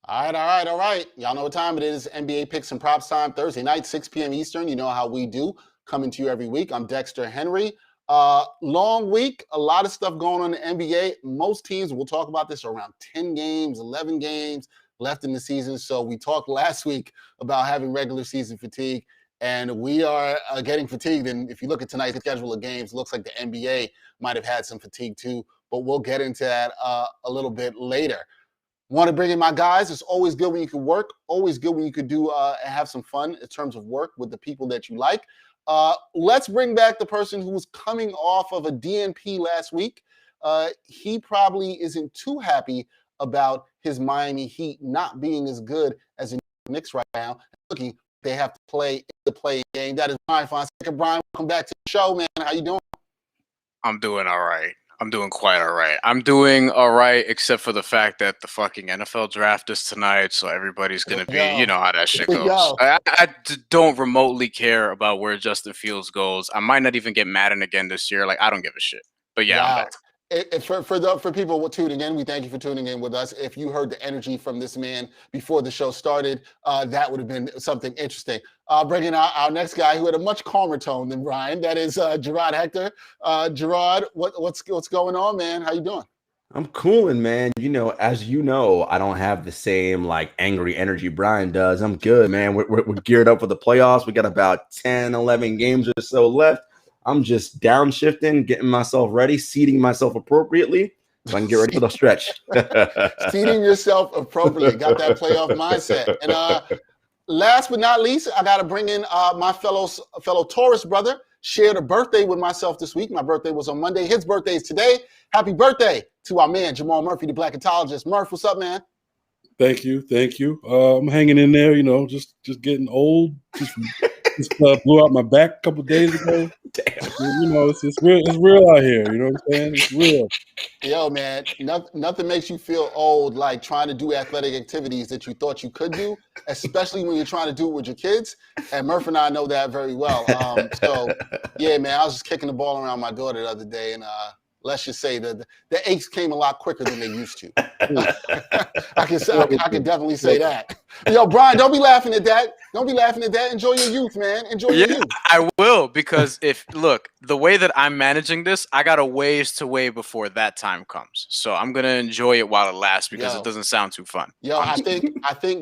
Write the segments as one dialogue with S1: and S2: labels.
S1: All right. Y'all know what time it is. NBA picks and props time. Thursday night, 6 p.m. Eastern. You know how we do. Coming to you every week. I'm Dexter Henry. Long week. A lot of stuff going on in the NBA. Most teams, we'll talk about this, are around 10 games, 11 games left in the season. So we talked last week about having regular season fatigue. And we are getting fatigued. And if you look at tonight's schedule of games, it looks like the NBA might have had some fatigue too. But we'll get into that a little bit later. Want to bring in my guys. It's always good when you can work. Always good when you could do and have some fun in terms of work with the people that you like. Let's bring back the person who was coming off of a DNP last week. He probably isn't too happy about his Miami Heat not being as good as the Knicks right now. Looking, they have to play the play game. That is Brian Fonseca. Brian, welcome back to the show, man. How you doing?
S2: I'm doing all right. I'm doing quite all right. I'm doing all right, except for the fact that the fucking NFL draft is tonight, so everybody's gonna be, you know how that shit goes. Don't remotely care about where Justin Fields goes. I might not even get Madden again this year. Like, I don't give a shit. But yeah, I'm back.
S1: For people tuning in, we thank you for tuning in with us. If you heard the energy from this man before the show started, that would have been something interesting. Bringing out our next guy who had a much calmer tone than Brian. That is Jarod Hector. Jarod, what's going on, man? How you doing?
S3: I'm cooling, man. As you know, I don't have the same like angry energy Brian does. I'm good, man. We're geared up for the playoffs. We got about 10, 11 games or so left. I'm just downshifting, getting myself ready, seating myself appropriately so I can get ready for the stretch.
S1: Seating yourself appropriately. Got that playoff mindset. And last but not least, I got to bring in my fellow Taurus brother. Shared a birthday with myself this week. My birthday was on Monday. His birthday is today. Happy birthday to our man, Jamal Murphy, the Blackatologist. Murph, what's up, man?
S4: Thank you. I'm hanging in there, just getting old. Just blew out my back a couple days ago. Damn. It's real out here. You know what I'm saying? It's real.
S1: Yo, man, nothing makes you feel old like trying to do athletic activities that you thought you could do, especially when you're trying to do it with your kids. And Murph and I know that very well. So, yeah, man, I was just kicking the ball around my daughter the other day, and let's just say that the aches came a lot quicker than they used to. I can definitely say that. Yo, Brian, don't be laughing at that. Don't be laughing at that. Enjoy your youth, man. Enjoy your youth.
S2: I will, because look, the way that I'm managing this, I got a ways to wait before that time comes. So I'm gonna enjoy it while it lasts because it doesn't sound too fun.
S1: I think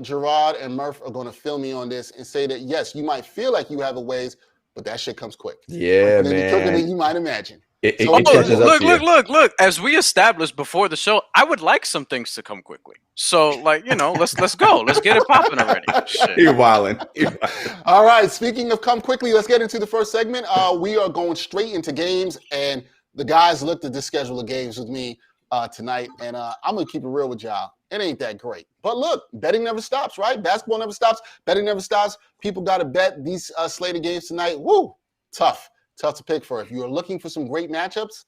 S1: Jarod and Murph are gonna fill me on this and say that yes, you might feel like you have a ways, but that shit comes quick.
S3: Yeah, man.
S1: Quicker than you might imagine.
S2: Look! As we established before the show, I would like some things to come quickly. So, let's go. Let's get it popping already. Shit.
S3: You're wildin'.
S1: All right. Speaking of come quickly, let's get into the first segment. We are going straight into games, and the guys looked at this schedule of games with me tonight, and I'm gonna keep it real with y'all. It ain't that great, but look, betting never stops, right? Basketball never stops. Betting never stops. People got to bet these slated games tonight. Woo, tough to pick for. If you're looking for some great matchups,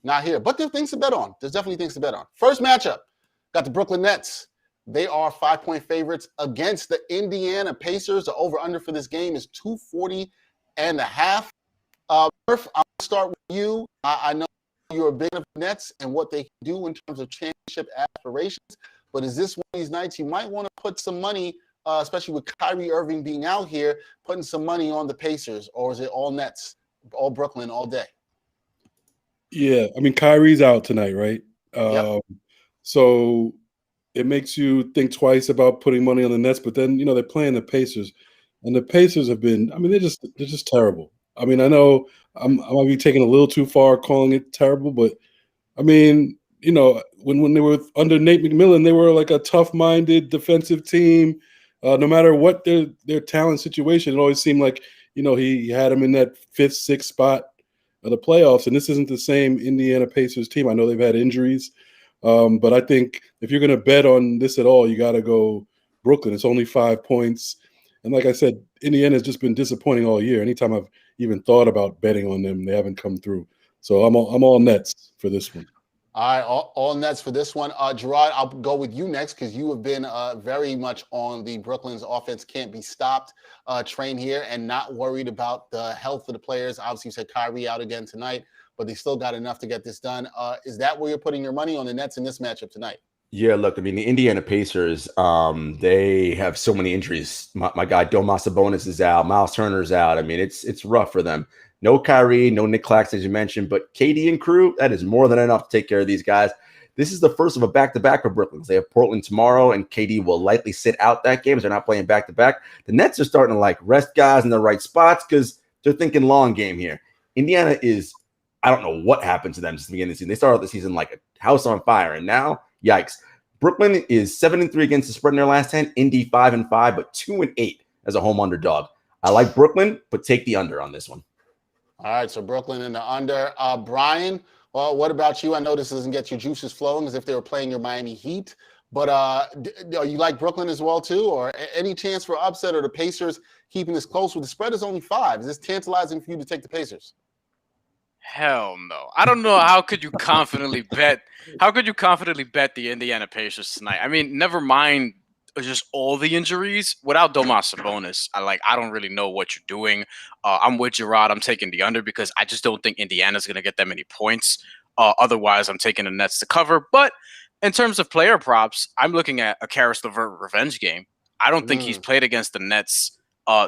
S1: not here. But there's things to bet on. There's definitely things to bet on. First matchup, got the Brooklyn Nets. They are 5-point favorites against the Indiana Pacers. The over-under for this game is 240.5. Murph, I'll start with you. I know you're a big fan of the Nets and what they can do in terms of championship aspirations. But is this one of these nights you might want to put some money, especially with Kyrie Irving being out here, putting some money on the Pacers? Or is it all Nets, all Brooklyn, all day?
S4: Yeah, I mean, Kyrie's out tonight, right?
S1: Yep.
S4: So it makes you think twice about putting money on the Nets, but then, they're playing the Pacers. And the Pacers have been, I mean, they're just terrible. I mean, I know I might be taking a little too far calling it terrible, but I mean, when they were under Nate McMillan, they were like a tough-minded defensive team. No matter what their talent situation, it always seemed like, he had them in that 5th, 6th spot of the playoffs. And this isn't the same Indiana Pacers team. I know they've had injuries. But I think if you're going to bet on this at all, you got to go Brooklyn. It's only 5 points. And like I said, Indiana has just been disappointing all year. Anytime I've even thought about betting on them, they haven't come through. So I'm all Nets for this one.
S1: All right, all Nets for this one. Jarod, I'll go with you next because you have been very much on the Brooklyn's offense can't be stopped train here and not worried about the health of the players. Obviously, you said Kyrie out again tonight, but they still got enough to get this done. Is that where you're putting your money on the Nets in this matchup tonight?
S3: Yeah, look, I mean, the Indiana Pacers, they have so many injuries. My guy Domas Sabonis is out, Miles Turner's out. I mean, it's rough for them. No Kyrie, no Nick Claxton, as you mentioned, but KD and crew, that is more than enough to take care of these guys. This is the first of a back-to-back for Brooklyn. They have Portland tomorrow, and KD will likely sit out that game, as they're not playing back-to-back. The Nets are starting to rest guys in the right spots because they're thinking long game here. Indiana is, I don't know what happened to them since the beginning of the season. They started the season like a house on fire, and now, yikes. Brooklyn is 7-3 against the spread in their last 10. Indy 5-5, but 2-8 as a home underdog. I like Brooklyn, but take the under on this one.
S1: All right, so Brooklyn in the under. Brian, well, what about you? I know this doesn't get your juices flowing as if they were playing your Miami Heat, but you like Brooklyn as well too, or any chance for upset, or the Pacers keeping this close with the spread is only 5? Is this tantalizing for you to take the Pacers?
S2: Hell no. I don't know how could you confidently bet the Indiana Pacers tonight? I mean, never mind just all the injuries. Without Domas Sabonis, I don't really know what you're doing. I'm with Jarod. I'm taking the under because I just don't think Indiana's going to get that many points. Otherwise, I'm taking the Nets to cover. But in terms of player props, I'm looking at a Karis LeVert revenge game. I don't think he's played against the Nets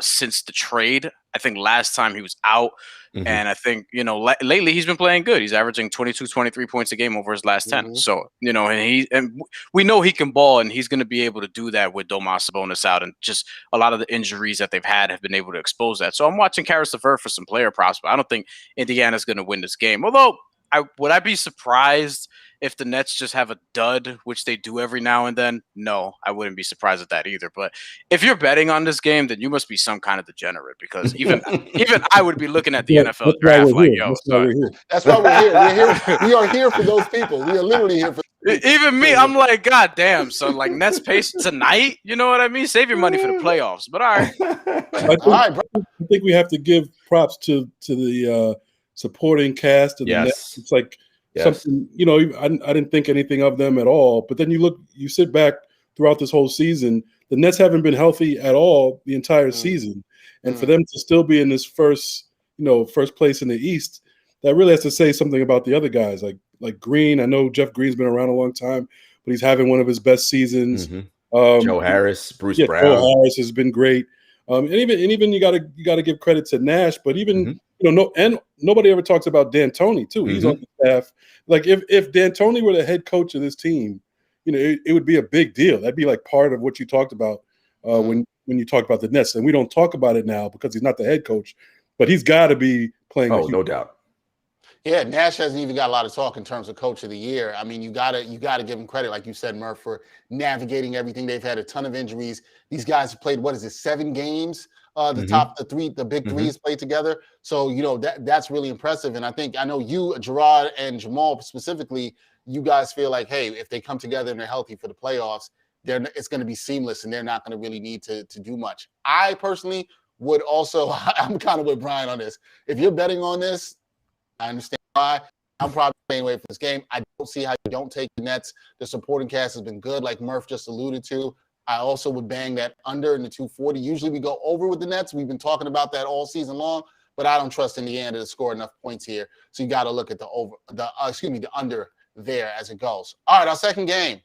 S2: since the trade. I think last time he was out. Mm-hmm. And I think, lately he's been playing good. He's averaging 22, 23 points a game over his last 10. Mm-hmm. So, and we know he can ball, and he's going to be able to do that with Domas Sabonis out. And just a lot of the injuries that they've had have been able to expose that. So I'm watching Karis LeVert for some player props, but I don't think Indiana's going to win this game. Although, would I be surprised if the Nets just have a dud, which they do every now and then? No, I wouldn't be surprised at that either. But if you're betting on this game, then you must be some kind of degenerate, because even I would be looking at the NFL draft like, yo,
S1: that's why we're here. We are here for those people. We are literally here for
S2: even me. I'm like, God damn, son, Nets pace tonight. You know what I mean? Save your money for the playoffs. But all right.
S1: All right, bro.
S4: I think we have to give props to the supporting cast of the Nets. It's like something, I didn't think anything of them at all. But then you sit back throughout this whole season, the Nets haven't been healthy at all the entire season. And for them to still be in this first place in the East, that really has to say something about the other guys. Like Green, I know Jeff Green's been around a long time, but he's having one of his best seasons.
S3: Mm-hmm. Joe Harris, Bruce Brown.
S4: Joe Harris has been great. And even you gotta give credit to Nash, but even nobody ever talks about D'Antoni too. He's on the staff. Like if D'Antoni were the head coach of this team, it would be a big deal. That'd be like part of what you talked about when you talk about the Nets. And we don't talk about it now because he's not the head coach, but he's got to be playing.
S3: Oh, no doubt.
S1: Yeah, Nash hasn't even got a lot of talk in terms of coach of the year. I mean, you gotta give him credit, like you said, Murph, for navigating everything. They've had a ton of injuries. These guys have played 7 games? The big threes played together. So that's really impressive. And I know you, Jarod, and Jamal specifically, you guys feel like, hey, if they come together and they're healthy for the playoffs, it's going to be seamless, and they're not going to really need to do much. I personally would also, I'm kind of with Brian on this. If you're betting on this, I understand why. I'm probably staying away from this game. I don't see how you don't take the Nets. The supporting cast has been good, like Murph just alluded to. I also would bang that under in the 240. Usually we go over with the Nets. We've been talking about that all season long, but I don't trust Indiana to score enough points here. So you got to look at the under there as it goes. All right, our second game.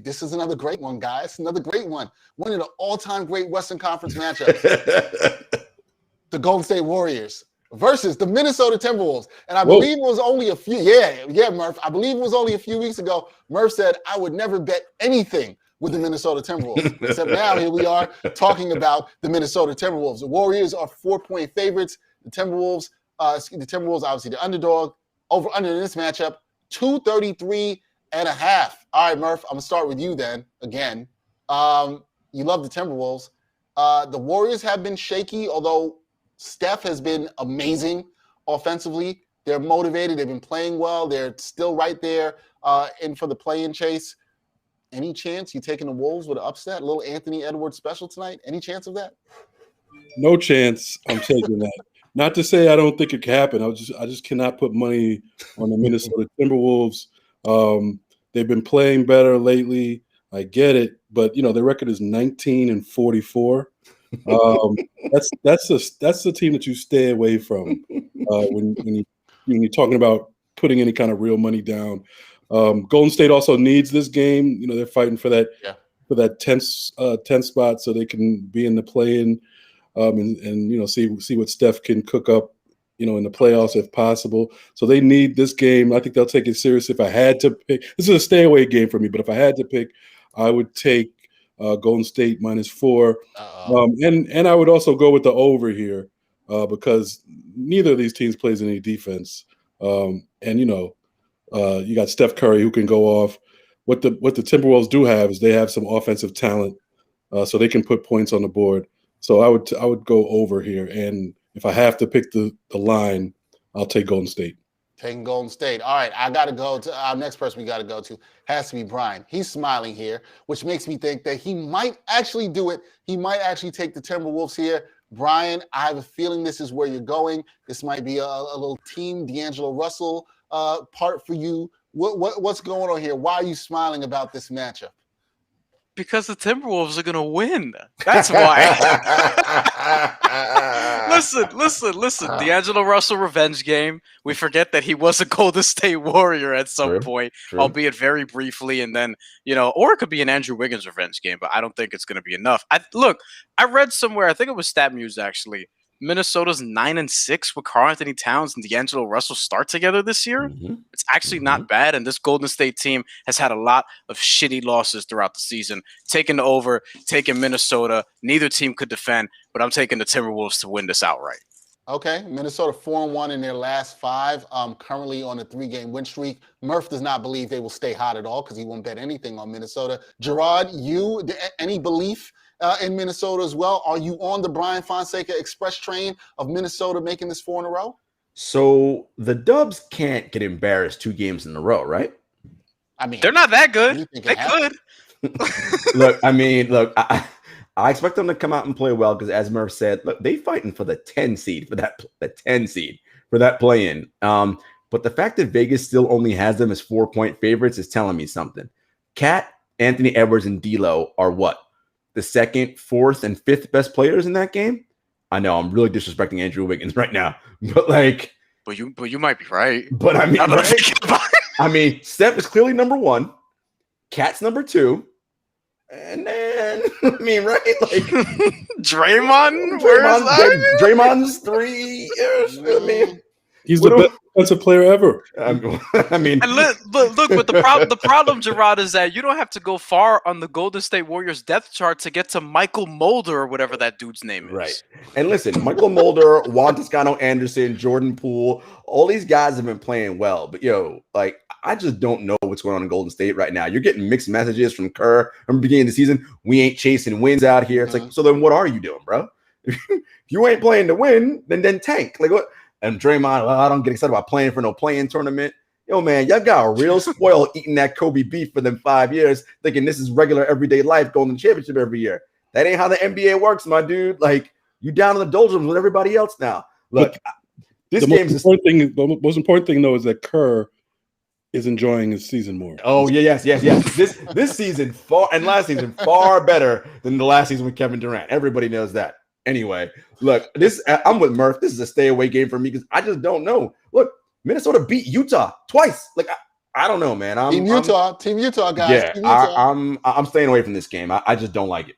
S1: This is another great one, guys. Another great one. One of the all-time great Western Conference matchups. The Golden State Warriors versus the Minnesota Timberwolves. And I believe it was only a few. Yeah, Murph. I believe it was only a few weeks ago. Murph said, I would never bet anything with the Minnesota Timberwolves. Except now here we are talking about the Minnesota Timberwolves. The Warriors are 4-point favorites. The Timberwolves obviously the underdog. Over under in this matchup, 233.5. All right, Murph, I'm gonna start with you then. Again, you love the Timberwolves. The Warriors have been shaky, although Steph has been amazing offensively. They're motivated. They've been playing well. They're still right there in for the play-in chase. Any chance you taking the Wolves with an upset? A little Anthony Edwards special tonight? Any chance of that?
S4: No chance. I'm taking that. Not to say I don't think it could happen. I just cannot put money on the Minnesota Timberwolves. They've been playing better lately. I get it, but their record is 19-44. That's the team that you stay away from when you're talking about putting any kind of real money down. Golden State also needs this game. They're fighting for that 10th spot so they can be in the play-in and see what Steph can cook up, in the playoffs if possible. So they need this game. I think they'll take it serious. If I had to pick, this is a stay-away game for me, but if I had to pick, I would take Golden State -4. And I would also go with the over here because neither of these teams plays any defense. You got Steph Curry who can go off. What the Timberwolves do have is they have some offensive talent, so they can put points on the board. So I would go over here, and if I have to pick the line, I'll take Golden State.
S1: Taking Golden State. All right, I got to go to our next person we got to go to. Has to be Brian. He's smiling here, which makes me think that he might actually do it. He might actually take the Timberwolves here. Brian, I have a feeling this is where you're going. This might be a little team D'Angelo Russell part for you. What's going on here? Why are you smiling about this matchup?
S2: Because the Timberwolves are going to win. That's why. Listen. D'Angelo Russell revenge game. We forget that he was a Golden State Warrior at some point, albeit very briefly. And then, or it could be an Andrew Wiggins revenge game, but I don't think it's going to be enough. I read somewhere, I think it was StatMuse actually, Minnesota's 9-6 with Karl-Anthony Towns and D'Angelo Russell start together this year. It's actually not bad, and this Golden State team has had a lot of shitty losses throughout the season. Taking over, taking Minnesota. Neither team could defend, but I'm taking the Timberwolves to win this outright.
S1: Okay, Minnesota 4-1 in their last 5, currently on a 3-game win streak. Murph does not believe they will stay hot at all because he won't bet anything on Minnesota. Jarod, any belief in Minnesota as well? Are you on the Brian Fonseca express train of Minnesota making this 4 in a row?
S3: So the Dubs can't get embarrassed 2 games in a row, right?
S1: I mean,
S2: they're not that good. They could.
S3: Look, I expect them to come out and play well because, as Murph said, look, they fighting for the 10 seed for that play-in. But the fact that Vegas still only has them as 4-point favorites is telling me something. Cat, Anthony Edwards, and D'Lo are what? The 2nd, 4th, and 5th best players in that game? I know I'm really disrespecting Andrew Wiggins right now, but
S2: you might be right.
S3: But I mean, Steph is clearly number 1, Cat's number 2, and then
S2: Draymond.
S3: Draymond's 3.
S4: He's the best defensive player ever.
S2: Look, but the problem, Jarod, is that you don't have to go far on the Golden State Warriors depth chart to get to Michael Mulder or whatever that dude's name is.
S3: Right. And listen, Michael Mulder, Juan Toscano Anderson, Jordan Poole, all these guys have been playing well. But I just don't know what's going on in Golden State right now. You're getting mixed messages from Kerr from the beginning of the season. We ain't chasing wins out here. It's like, so then what are you doing, bro? If you ain't playing to win, then tank. Like what? And Draymond, I don't get excited about playing for no play-in tournament. Yo, man, y'all got a real spoil eating that Kobe beef for them 5 years, thinking this is regular everyday life, going to the championship every year. That ain't how the NBA works, my dude. Like, you down in the doldrums with everybody else now. Look,
S4: the most important thing, though, is that Kerr is enjoying his season more.
S3: Oh, yes. This season and last season far better than the last season with Kevin Durant. Everybody knows that. Anyway, look, I'm with Murph. This is a stay away game for me because I just don't know. Look, Minnesota beat Utah twice. Like I don't know, man.
S1: Team Utah, guys.
S3: Yeah,
S1: Team Utah.
S3: I'm staying away from this game. I just don't like it.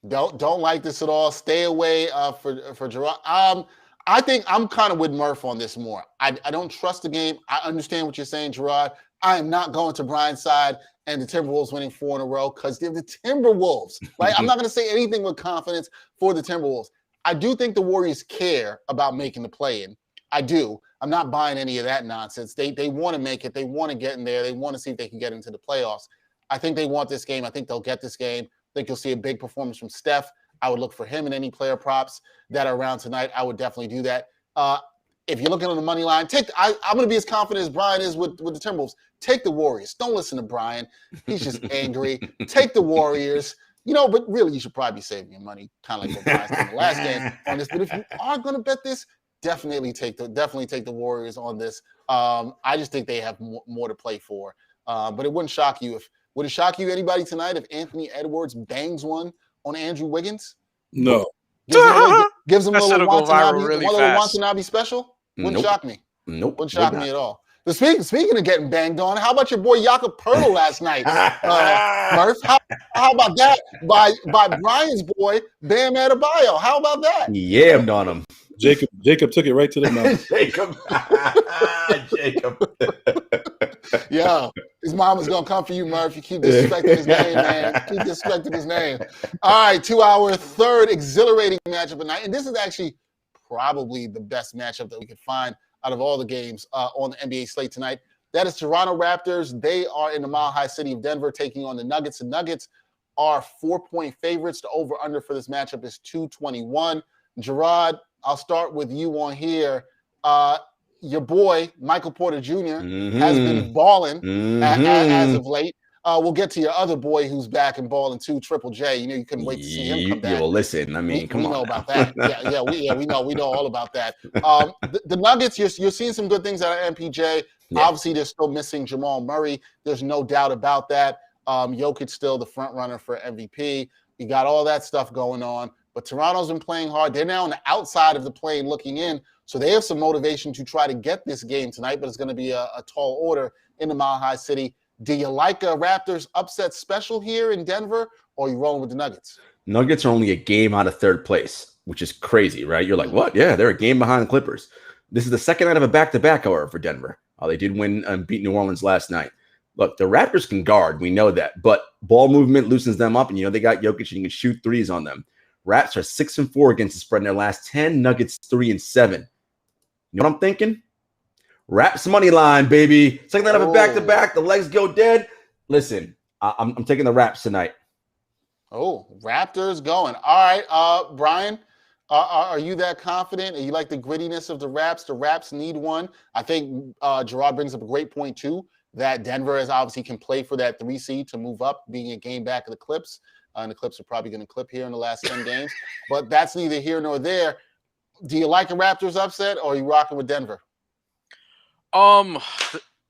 S1: Don't like this at all. Stay away for Jarod. I think I'm kind of with Murph on this more. I don't trust the game. I understand what you're saying, Jarod. I am not going to Brian's side and the Timberwolves winning 4 in a row because they're the Timberwolves. Right? I'm not going to say anything with confidence for the Timberwolves. I do think the Warriors care about making the play-in. I do. I'm not buying any of that nonsense. They want to make it. They want to get in there. They want to see if they can get into the playoffs. I think they want this game. I think they'll get this game. I think you'll see a big performance from Steph. I would look for him in any player props that are around tonight. I would definitely do that. If you're looking on the money line, I'm going to be as confident as Brian is with the Timberwolves. Take the Warriors. Don't listen to Brian. He's just angry. Take the Warriors. But really you should probably be saving your money, kind of like what Brian said in the last game on this. But if you are going to bet this, definitely take the Warriors on this. I just think they have more to play for. But it wouldn't shock you would it shock you anybody tonight if Anthony Edwards bangs one on Andrew Wiggins?
S4: No.
S1: Gives him a little
S2: Watanabe
S1: special? Wouldn't shock me.
S3: Nope.
S1: Wouldn't shock me at all. Speaking of getting banged on, how about your boy Jakob Poeltl last night? Murph, how about that? By Brian's boy, Bam Adebayo. How about that?
S3: Yammed on him.
S4: Jacob took it right to the mouth.
S3: Jacob.
S1: Yo, his mama's gonna come for you, Murph. You keep disrespecting his name, man. Keep disrespecting his name. All right, 2-hour, third exhilarating matchup at night. And this is actually probably the best matchup that we could find out of all the games on the NBA slate tonight. That is Toronto Raptors. They are in the mile-high city of Denver taking on the Nuggets. The Nuggets are 4-point favorites. The over-under for this matchup is 221. Jarod, I'll start with you on here. Your boy, Michael Porter Jr., has been balling as of late. We'll get to your other boy who's back and balling too, Triple J. You know, you couldn't wait to see him come back.
S3: Well, listen, I mean,
S1: we know about that. We know all about that. The Nuggets, you're seeing some good things out of MPJ. Yeah. Obviously, they're still missing Jamal Murray. There's no doubt about that. Jokic still the front runner for MVP. You got all that stuff going on. But Toronto's been playing hard. They're now on the outside of the plane looking in. So they have some motivation to try to get this game tonight, but it's going to be a tall order in the Mile High City. Do you like a Raptors upset special here in Denver, or are you rolling with the Nuggets?
S3: Nuggets are only a game out of third place, which is crazy, right? You're like, what? Yeah, they're a game behind the Clippers. This is the second night of a back-to-back, however, for Denver. They did win and beat New Orleans last night. Look, the Raptors can guard. We know that. But ball movement loosens them up, and, they got Jokic, and you can shoot threes on them. Raps are 6-4 against the spread in their last 10. Nuggets 3-7. You know what I'm thinking? Raps money line, baby. Second night of a back-to-back. The legs go dead. Listen, I'm taking the Raps tonight.
S1: Oh, Raptors going. All right, Brian, are you that confident? Are you like the grittiness of the Raps? The Raps need one. I think Jarod brings up a great point, too, that Denver is obviously can play for that 3 seed to move up, being a game back of the Clips. And the Clips are probably going to clip here in the last 10 games. But that's neither here nor there. Do you like a Raptors upset, or are you rocking with Denver?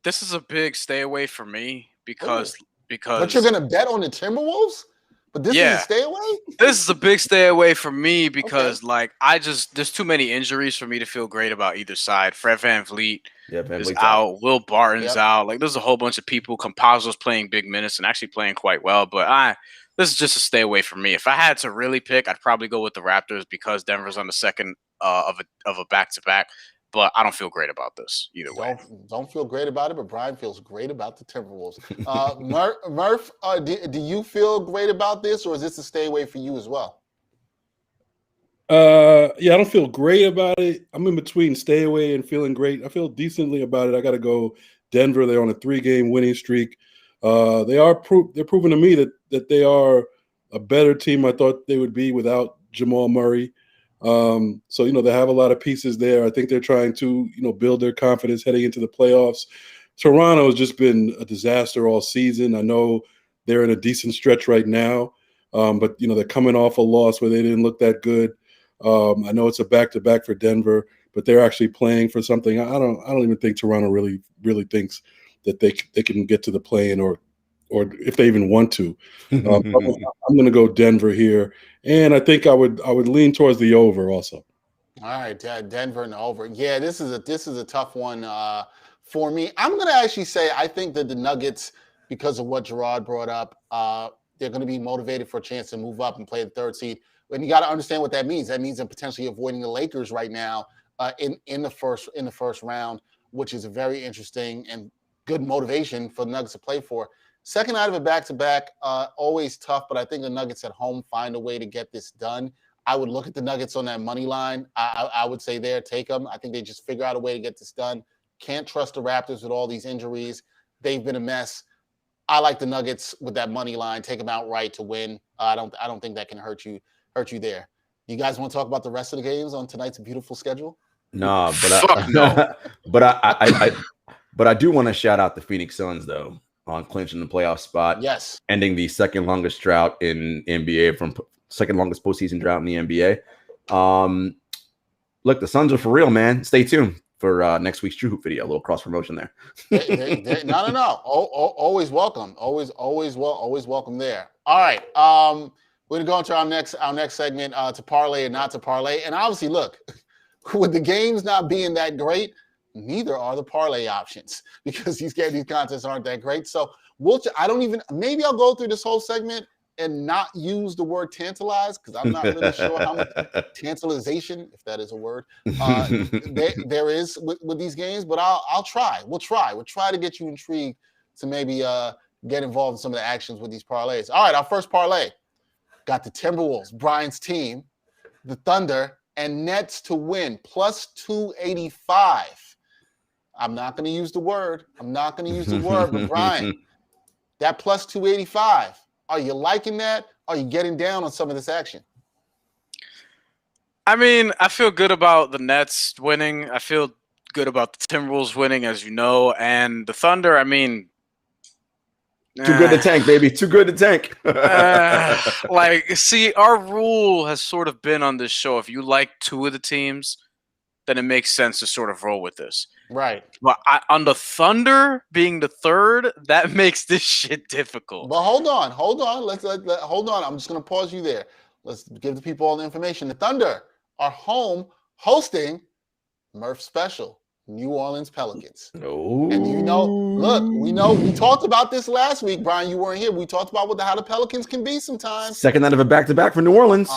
S2: This is a big stay away for me because
S1: But you're gonna bet on the Timberwolves? But this is a stay away?
S2: This is a big stay away for me because there's too many injuries for me to feel great about either side. Fred VanVleet is out, Will Barton's out. Like, there's a whole bunch of people. Campazzo's playing big minutes and actually playing quite well, but this is just a stay away for me. If I had to really pick, I'd probably go with the Raptors because Denver's on the second of a back-to-back. But I don't feel great about this either way.
S1: Don't feel great about it, but Brian feels great about the Timberwolves. Murph, do you feel great about this, or is this a stay away for you as well?
S4: I don't feel great about it. I'm in between stay away and feeling great. I feel decently about it. I got to go Denver. They're on a 3-game winning streak. They're proving to me that they are a better team I thought they would be without Jamal Murray. So they have a lot of pieces there. I think they're trying to build their confidence heading into the playoffs. Toronto has just been a disaster all season. I know they're in a decent stretch right now, but they're coming off a loss where they didn't look that good. I know it's a back-to-back for Denver, but they're actually playing for something. I don't even think Toronto really thinks that they can get to the play-in or if they even want to. I'm going to go Denver here, and I think I would lean towards the over also.
S1: All right, Denver and the over. Yeah, this is a tough one for me. I'm going to actually say I think that the Nuggets, because of what Jarod brought up, they're going to be motivated for a chance to move up and play the 3rd seed. And you got to understand what that means. That means they're potentially avoiding the Lakers right now in the first round, which is a very interesting and good motivation for the Nuggets to play for. Second night of a back-to-back, always tough, but I think the Nuggets at home find a way to get this done. I would look at the Nuggets on that money line. I would say there, take them. I think they just figure out a way to get this done. Can't trust the Raptors with all these injuries. They've been a mess. I like the Nuggets with that money line. Take them outright to win. I don't think that can hurt you there. You guys want to talk about the rest of the games on tonight's beautiful schedule?
S3: No, but I do want to shout out the Phoenix Suns though on clinching the playoff spot.
S1: Yes,
S3: ending the second longest drought in NBA from second longest postseason drought in the NBA. Look, the Suns are for real, man. Stay tuned for next week's True Hoop video. A little cross promotion there.
S1: No. Always welcome. Always welcome there. All right. We're gonna go into our next segment to parlay and not to parlay. And obviously, look, with the games not being that great, neither are the parlay options because these contests aren't that great. So maybe I'll go through this whole segment and not use the word tantalize because I'm not really sure how much tantalization, if that is a word, there is with these games. But I'll try. We'll try to get you intrigued to maybe get involved in some of the actions with these parlays. All right, our first parlay got the Timberwolves, Brian's team, the Thunder, and Nets to win, plus 285. I'm not going to use the word. But Brian, that plus 285, are you liking that? Are you getting down on some of this action?
S2: I mean, I feel good about the Nets winning. I feel good about the Timberwolves winning, as you know. And the Thunder, I mean...
S3: Too good to tank, baby. Too good to tank.
S2: See, our rule has sort of been on this show. If you like two of the teams, then it makes sense to sort of roll with this.
S1: Right.
S2: But on the Thunder being the third, that makes this shit difficult.
S1: But hold on. Hold on. I'm just going to pause you there. Let's give the people all the information. The Thunder are home hosting Murph Special, New Orleans Pelicans.
S3: Oh.
S1: And we talked about this last week, Brian. You weren't here. We talked about how the Pelicans can be sometimes.
S3: Second night of a back-to-back for New Orleans.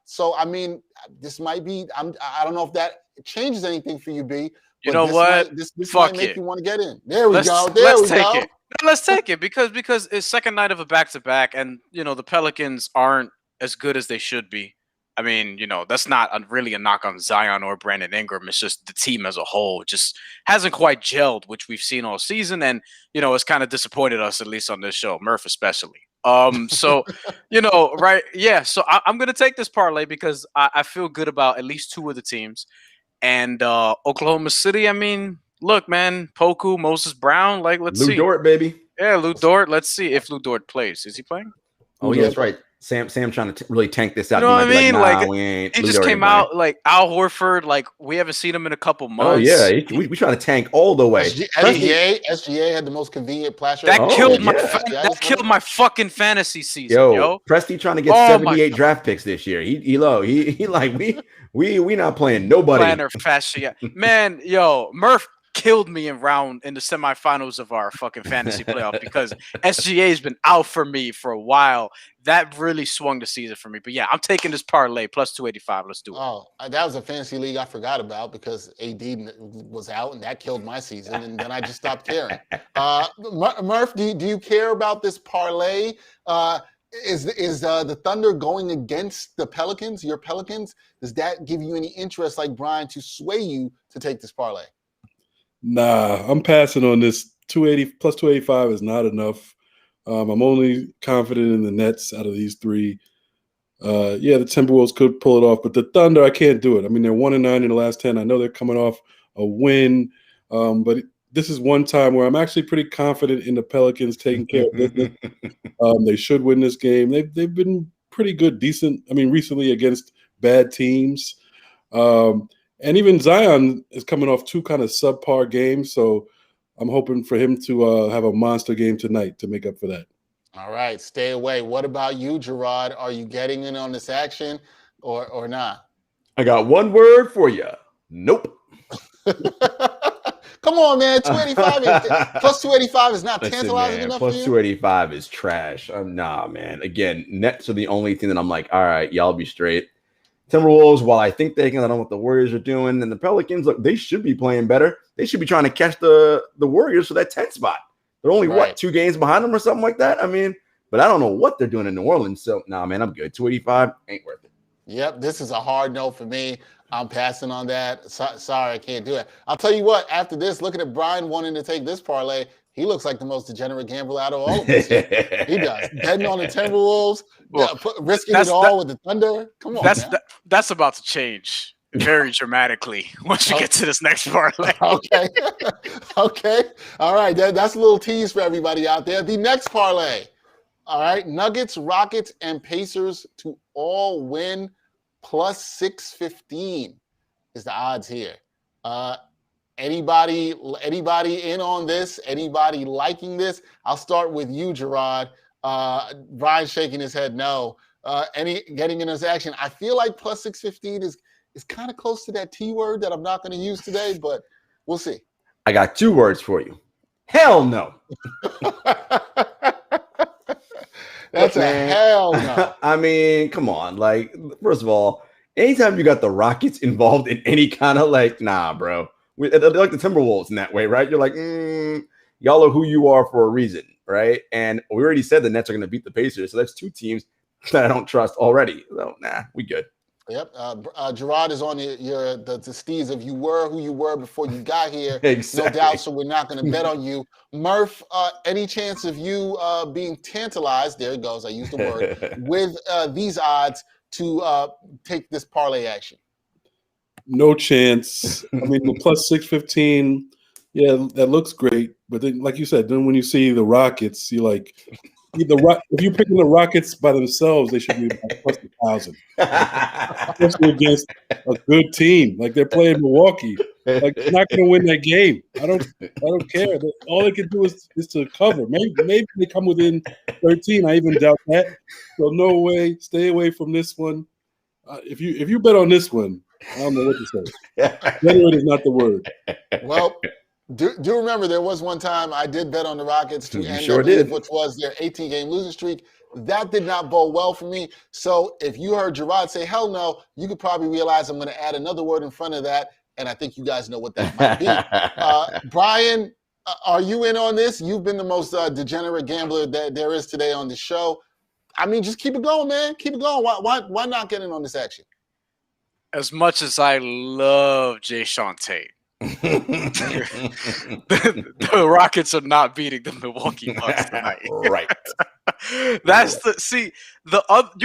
S1: So, I mean, this might be, I don't know if that changes anything for you, B.
S2: You know what?
S1: This might make you want to get in. There we go.
S2: Let's take it because it's second night of a back-to-back, and, the Pelicans aren't as good as they should be. I mean, that's not really a knock on Zion or Brandon Ingram. It's just the team as a whole just hasn't quite gelled, which we've seen all season. And, it's kind of disappointed us, at least on this show, Murph especially. So, right. Yeah. So I'm going to take this parlay because I feel good about at least two of the teams. And Oklahoma City, I mean, look, man, Poku, Moses Brown, let's see.
S3: Lou Dort, baby.
S2: Yeah, Lou Dort. Let's see if Lou Dort plays. Is he playing?
S3: Oh, yeah, that's right. Sam trying to really tank this out.
S2: You know what I mean?
S3: Nah, we ain't.
S2: He just came out like Al Horford. We haven't seen him in a couple months.
S3: Oh yeah, we trying to tank all the way.
S1: SGA had the most convenient plaster.
S2: That killed my fucking fantasy season. Yo,
S3: Presti trying to get 78 draft picks this year. He like we not playing nobody.
S2: Planner fashion, yeah. Man, Murph killed me in the semifinals of our fucking fantasy playoff because SGA has been out for me for a while. That really swung the season for me. But yeah, I'm taking this parlay plus 285. Let's do it.
S1: Oh, that was a fantasy league I forgot about because AD was out and that killed my season. And then I just stopped caring. Murph, do you care about this parlay? Is the Thunder going against the Pelicans, your Pelicans? Does that give you any interest, like Brian, to sway you to take this parlay?
S4: Nah, I'm passing on this. 280 plus 285 is not enough. I'm only confident in the Nets out of these three. The Timberwolves could pull it off, but the Thunder, I can't do it. I mean, they're 1-9 in the last 10. I know they're coming off a win, but this is one time where I'm actually pretty confident in the Pelicans taking care of business. They should win this game. They've been pretty good, decent. I mean, recently against bad teams. And even Zion is coming off two kind of subpar games, so I'm hoping for him to have a monster game tonight to make up for that.
S1: All right, stay away. What about you, Jarod? Are you getting in on this action or not?
S3: I got one word for you. Nope.
S1: Come on, man. 285 plus 285 is not tantalizing enough
S3: plus
S1: for you?
S3: 285 is trash. Nah, man. Again, Nets are the only thing that I'm like, all right, y'all be straight. Timberwolves, while I think they can, I don't know what the Warriors are doing. And the Pelicans, look, they should be playing better. They should be trying to catch the Warriors for that 10th spot. They're only, 2 games behind them or something like that? I mean, but I don't know what they're doing in New Orleans. So, nah, man, I'm good. 285 ain't worth it.
S1: Yep, this is a hard no for me. I'm passing on that. Sorry, I can't do it. I'll tell you what, after this, looking at Brian wanting to take this parlay, he looks like the most degenerate gambler out of all of us. He does. Betting on the Timberwolves, risking it all with the Thunder. Come on, man.
S2: That's about to change very dramatically once we get to this next parlay.
S1: Okay. Okay. All right. That's a little tease for everybody out there. The next parlay. All right. Nuggets, Rockets, and Pacers to all win plus 615 is the odds here. Anybody in on this? Anybody liking this? I'll start with you, Jarod. Brian's shaking his head no. Getting in this action? I feel like plus 615 is kind of close to that T word that I'm not going to use today, but We'll see.
S3: I got 2 words for you. Hell no.
S1: That's a hell no.
S3: I mean, come on. Like, first of all, anytime you got the Rockets involved in any kind of like, nah, bro. They're like the Timberwolves in that way, right? You're like, y'all are who you are for a reason, right? And we already said the Nets are going to beat the Pacers. So that's 2 teams that I don't trust already. So, nah, we good.
S1: Yep. Jarod is on the steez of you were who you were before you got here.
S3: Exactly.
S1: No doubt. So we're not going to bet on you. Murph, any chance of you being tantalized, there it goes, I used the word, with these odds to take this parlay action?
S4: No chance. I mean, the plus 615, yeah, that looks great. But then, like you said, then when you see the Rockets, you're like, if you're picking the Rockets by themselves, they should be about plus 1,000. Especially against a good team. Like they're playing Milwaukee. Like they're not going to win that game. I don't care. All they can do is to cover. Maybe they come within 13. I even doubt that. So no way. Stay away from this one. If you bet on this one, I don't know what to say. Better is not the word.
S1: Well, do remember there was one time I did bet on the Rockets to end
S3: sure did.
S1: which was their 18-game losing streak. That did not bode well for me. So if you heard Jarod say hell no, you could probably realize I'm going to add another word in front of that, and I think you guys know what that might be. Brian, are you in on this? You've been the most degenerate gambler that there is today on the show. I mean, just keep it going, man. Keep it going. Why not get in on this action?
S2: As much as I love Jason Tate, the Rockets are not beating the Milwaukee Bucks tonight.
S3: Right.
S2: That's you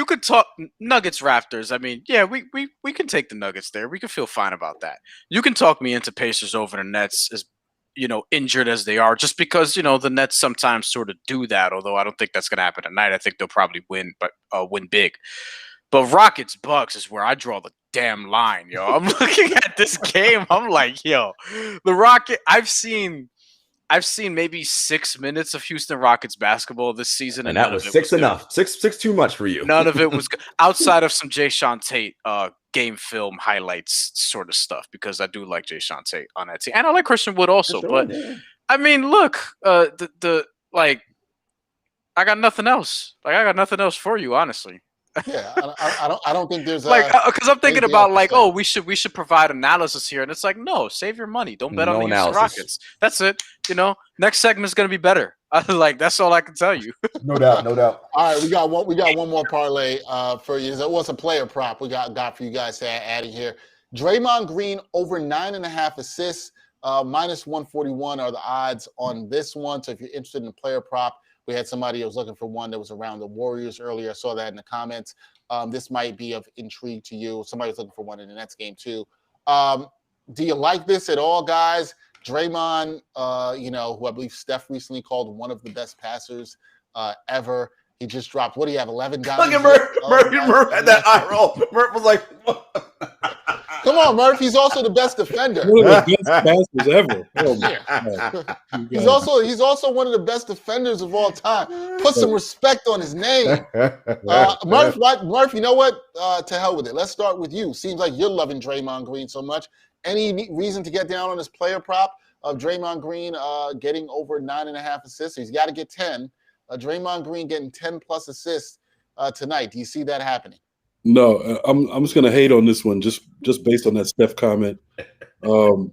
S2: could talk Nuggets Raptors. I mean, yeah, we can take the Nuggets there. We can feel fine about that. You can talk me into Pacers over the Nets as injured as they are, just because the Nets sometimes sort of do that. Although I don't think that's going to happen tonight. I think they'll probably win, but win big. But Rockets Bucks is where I draw the damn line, yo. I'm looking at this game. I'm like, yo, the Rocket. I've seen maybe 6 minutes of Houston Rockets basketball this season,
S3: and that was 6 enough. Six too much for you.
S2: None of it was outside of some Jason Tate game film highlights sort of stuff, because I do like Jason Tate on that team, and I like Christian Wood also.
S3: Sure,
S2: but
S3: yeah.
S2: I mean, look, I got nothing else. Like, I got nothing else for you, honestly.
S1: Yeah, I don't think there's
S2: because I'm thinking about we should provide analysis here, and it's like, no, save your money, don't bet on the Houston Rockets. That's it. Next segment is gonna be better. That's all I can tell you.
S3: No doubt.
S1: All right, we got one more parlay for you. It was a player prop we got for you guys to add in here. Draymond Green over 9.5 assists, minus 141 are the odds on this one. So if you're interested in a player prop. We had somebody who was looking for one that was around the Warriors earlier. I saw that in the comments. This might be of intrigue to you. Somebody's looking for one in the Nets game too. Do you like this at all, guys? Draymond, who I believe Steph recently called one of the best passers ever. He just dropped, what do you have, 11 guys?
S3: Look at Murph had that eye roll. Murph was like,
S1: come on, Murph. He's also the best defender.
S4: One of the best passers ever.
S1: He's also one of the best defenders of all time. Put some respect on his name. Murph, you know what? To hell with it. Let's start with you. Seems like you're loving Draymond Green so much. Any reason to get down on this player prop of Draymond Green getting over 9.5 assists? He's got to get 10. Draymond Green getting 10 plus assists tonight. Do you see that happening?
S4: No, I'm just gonna hate on this one just based on that Steph comment. You're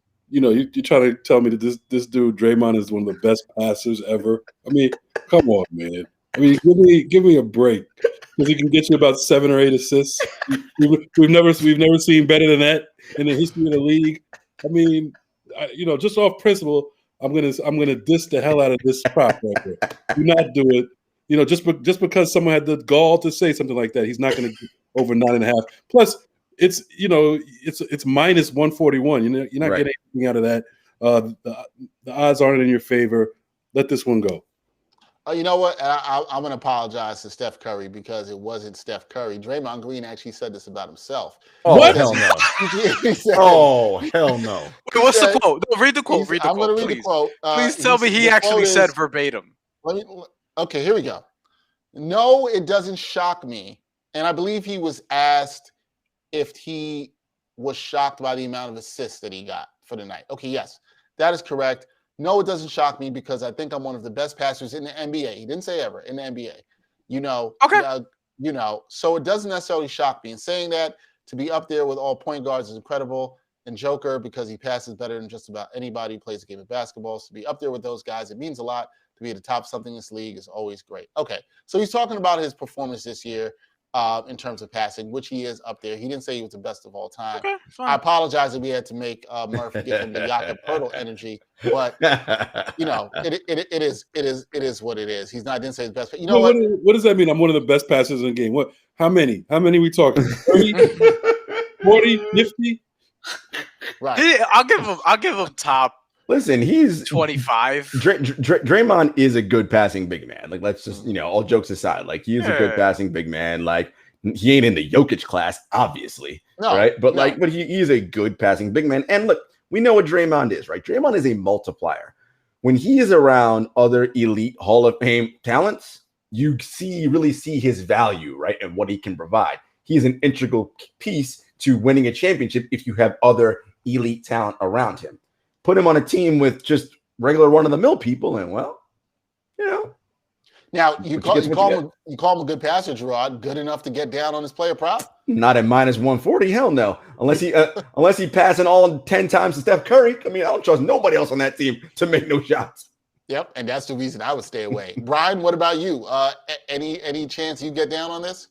S4: trying to tell me that this dude Draymond is one of the best passers ever. I mean, come on, man. I mean, give me a break, because he can get you about 7 or 8 assists. We've never seen better than that in the history of the league. I mean, just off principle, I'm gonna diss the hell out of this prop right there. Do not do it. Just because someone had the gall to say something like that, he's not going to get over 9.5. Plus, it's minus 141. You're not getting anything out of that. The odds aren't in your favor. Let this one go.
S1: You know what? I'm going to apologize to Steph Curry, because it wasn't Steph Curry. Draymond Green actually said this about himself.
S3: Oh, what? Hell no. Hell no.
S2: Wait, what's the quote? No, read the quote.
S1: I'm going to read the quote.
S2: Please tell me he actually said verbatim.
S1: Okay, here we go. No, it doesn't shock me. And I believe he was asked if he was shocked by the amount of assists that he got for the night. Okay, yes. That is correct. No, it doesn't shock me because I think I'm one of the best passers in the NBA. He didn't say ever, in the NBA.
S2: Okay.
S1: So it doesn't necessarily shock me. And saying that, to be up there with all point guards is incredible. And Joker, because he passes better than just about anybody who plays a game of basketball. So to be up there with those guys, it means a lot. To be at the top of something in this league is always great. Okay, so he's talking about his performance this year in terms of passing, which he is up there. He didn't say he was the best of all time.
S2: Okay, fine.
S1: I apologize if we had to make Murph give him the Jakob Poeltl energy, but it is what it is. He's not didn't say his best. You know
S4: what does that mean? I'm one of the best passers in the game. What? How many? How many we talking? 30, 40, 50?
S1: Right.
S2: I'll give him top.
S3: Listen, he's
S2: 25.
S3: Draymond is a good passing big man. Like, let's just, all jokes aside, like he is a good passing big man. Like, he ain't in the Jokic class, obviously, right? But but he is a good passing big man. And look, we know what Draymond is, right? Draymond is a multiplier. When he is around other elite Hall of Fame talents, you really see his value, right? And what he can provide. He is an integral piece to winning a championship if you have other elite talent around him. Put him on a team with just regular run-of-the-mill people, and
S1: Now you call him a good passer, Jarod. Good enough to get down on his player prop?
S3: Not at -140. Hell no. Unless he passing all 10 times to Steph Curry. I mean, I don't trust nobody else on that team to make no shots.
S1: Yep, and that's the reason I would stay away. Brian, what about you? Any chance you get down on this?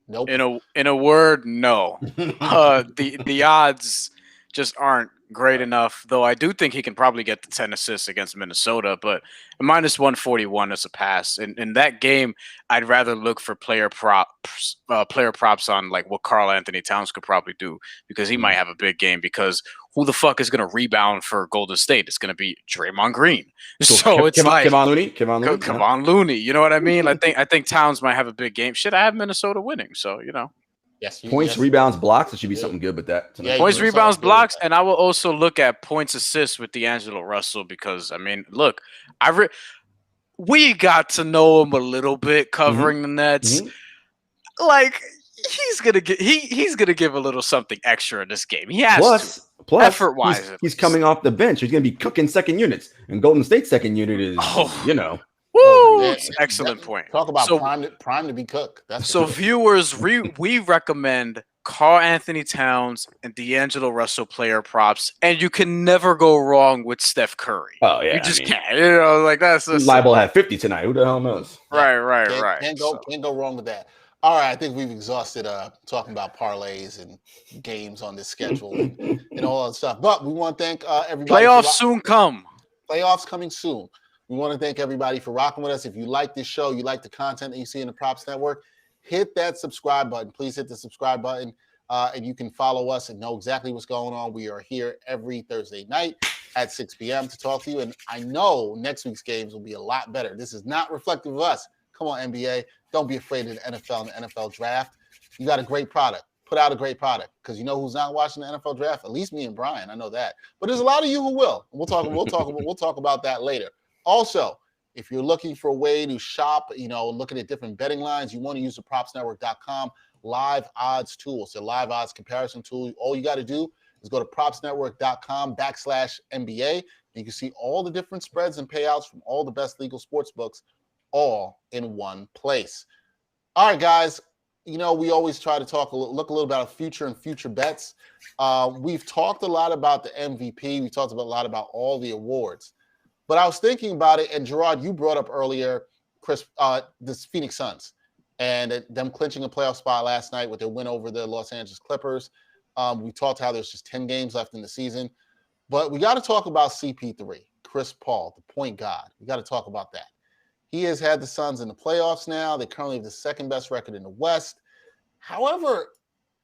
S1: Nope.
S2: In a word, no. The odds just aren't great enough, though I do think he can probably get the 10 assists against Minnesota, but -141 is a pass. In that game, I'd rather look for player props on like what Karl Anthony Towns could probably do, because he might have a big game, because who the fuck is going to rebound for Golden State? It's going to be Draymond Green. So it's like Kevon Looney. You know what I mean? I think Towns might have a big game. Shit, I have Minnesota winning, so
S1: Yes,
S3: points, rebounds, blocks. It should be something good with that.
S1: Yeah,
S2: points, rebounds, blocks, and I will also look at points, assists with D'Angelo Russell, because I mean, look, we got to know him a little bit covering the Nets. Like he's gonna give a little something extra in this game. He has
S3: plus
S2: effort wise.
S3: He's coming off the bench. He's gonna be cooking second units, and Golden State's second unit is
S2: it's an excellent point.
S1: Talk about prime to be cooked.
S2: Viewers, we recommend Karl Anthony Towns and D'Angelo Russell player props, and you can never go wrong with Steph Curry.
S3: Oh yeah,
S2: you just can't. Like that's
S3: liable to have 50 tonight. Who the hell knows?
S2: Right.
S1: Can't go wrong with that. All right, I think we've exhausted talking about parlays and games on this schedule and all that stuff. But we want to thank everybody.
S2: Playoffs soon come.
S1: Playoffs coming soon. We want to thank everybody for rocking with us. If you like this show, you like the content that you see in the Props Network, hit that subscribe button. Please hit the subscribe button, and you can follow us and know exactly what's going on. We are here every Thursday night at 6 p.m. to talk to you, and I know next week's games will be a lot better. This is not reflective of us. Come on, NBA. Don't be afraid of the NFL and the NFL draft. You got a great product. Put out a great product, because you know who's not watching the NFL draft? At least me and Brian. I know that. But there's a lot of you who will. We'll talk about that later. Also, if you're looking for a way to shop, looking at different betting lines, you want to use the propsnetwork.com live odds tool. It's a live odds comparison tool. All you got to do is go to propsnetwork.com/NBA. You can see all the different spreads and payouts from all the best legal sports books all in one place. All right, guys. We always try to look a little about future and future bets. We've talked a lot about the MVP. We talked a lot about all the awards. But I was thinking about it, and Jarod, you brought up earlier, this Phoenix Suns and them clinching a playoff spot last night with their win over the Los Angeles Clippers. We talked how there's just 10 games left in the season. But we got to talk about CP3, Chris Paul, the point guard. We got to talk about that. He has had the Suns in the playoffs now. They currently have the second best record in the West. However,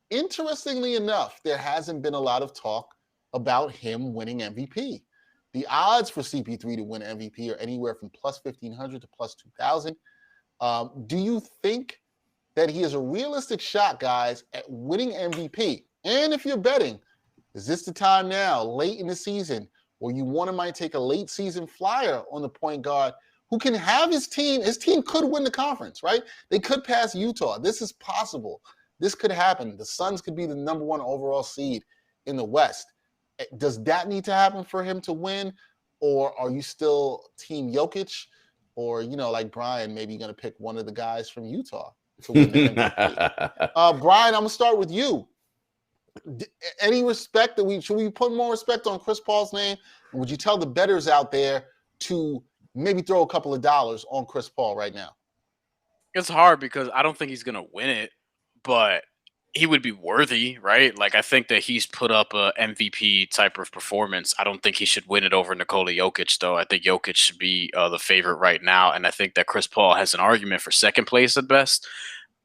S1: interestingly enough, there hasn't been a lot of talk about him winning MVP. The odds for CP3 to win MVP are anywhere from +1,500 to +2,000. Do you think that he has a realistic shot, guys, at winning MVP? And if you're betting, is this the time now, late in the season, where you might take a late season flyer on the point guard who can have his team could win the conference, right? They could pass Utah. This is possible. This could happen. The Suns could be the number 1 overall seed in the West. Does that need to happen for him to win? or are you still Team Jokic? Or, like Brian, maybe you're going to pick one of the guys from Utah to win the MVP. Brian, I'm going to start with you. Any respect should we put more respect on Chris Paul's name? And would you tell the bettors out there to maybe throw a couple of dollars on Chris Paul right now?
S2: It's hard because I don't think he's going to win it, but he would be worthy, right? Like, I think that he's put up a MVP type of performance. I don't think he should win it over Nikola Jokic, though. I think Jokic should be the favorite right now, and I think that Chris Paul has an argument for second place at best.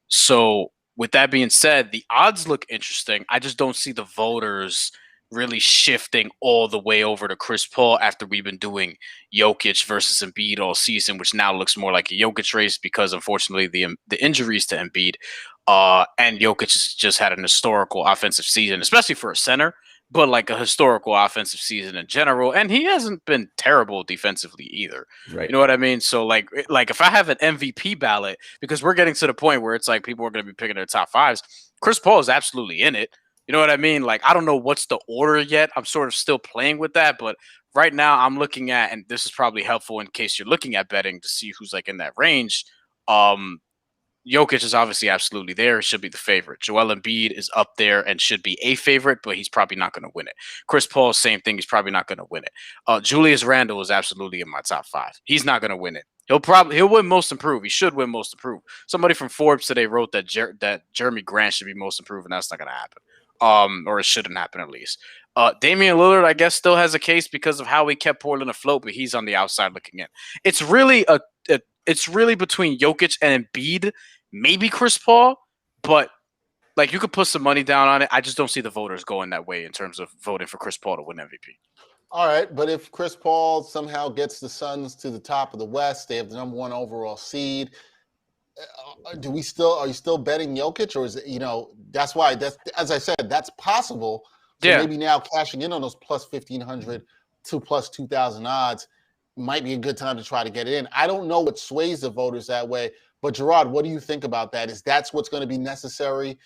S2: So, with that being said, the odds look interesting. I just don't see the voters really shifting all the way over to Chris Paul after we've been doing Jokic versus Embiid all season, which now looks more like a Jokic race because, unfortunately, the injuries to Embiid and Jokic has just had an historical offensive season, especially for a center, but like a historical offensive season in general. And he hasn't been terrible defensively either.
S3: Right.
S2: You know what I mean? So like if I have an MVP ballot, because we're getting to the point where it's like people are going to be picking their top fives, Chris Paul is absolutely in it. You know what I mean? Like, I don't know what's the order yet. I'm sort of still playing with that. But right now I'm looking at, and this is probably helpful in case you're looking at betting to see who's like in that range. Jokic is obviously absolutely there. Should be the favorite. Joel Embiid is up there and should be a favorite, but he's probably not going to win it. Chris Paul, same thing. He's probably not going to win it. Julius Randle is absolutely in my top five. He's not going to win it. He'll win most improved. He should win most improved. Somebody from Forbes today wrote that Jeremy Grant should be most improved, and that's not going to happen. Or it shouldn't happen at least. Damian Lillard, I guess, still has a case because of how he kept Portland afloat, but he's on the outside looking in. It's really between Jokic and Embiid, maybe Chris Paul, but like you could put some money down on it. I just don't see the voters going that way in terms of voting for Chris Paul to win MVP.
S1: All right, but if Chris Paul somehow gets the Suns to the top of the West, they have the number 1 overall seed. Are you still betting Jokic, or is it, that's why as I said, that's possible. So maybe now cashing in on those plus 1,500 to plus 2,000 odds might be a good time to try to get it in. I don't know what sways the voters that way, but Jarod, what do you think about that? Is that's what's going to be necessary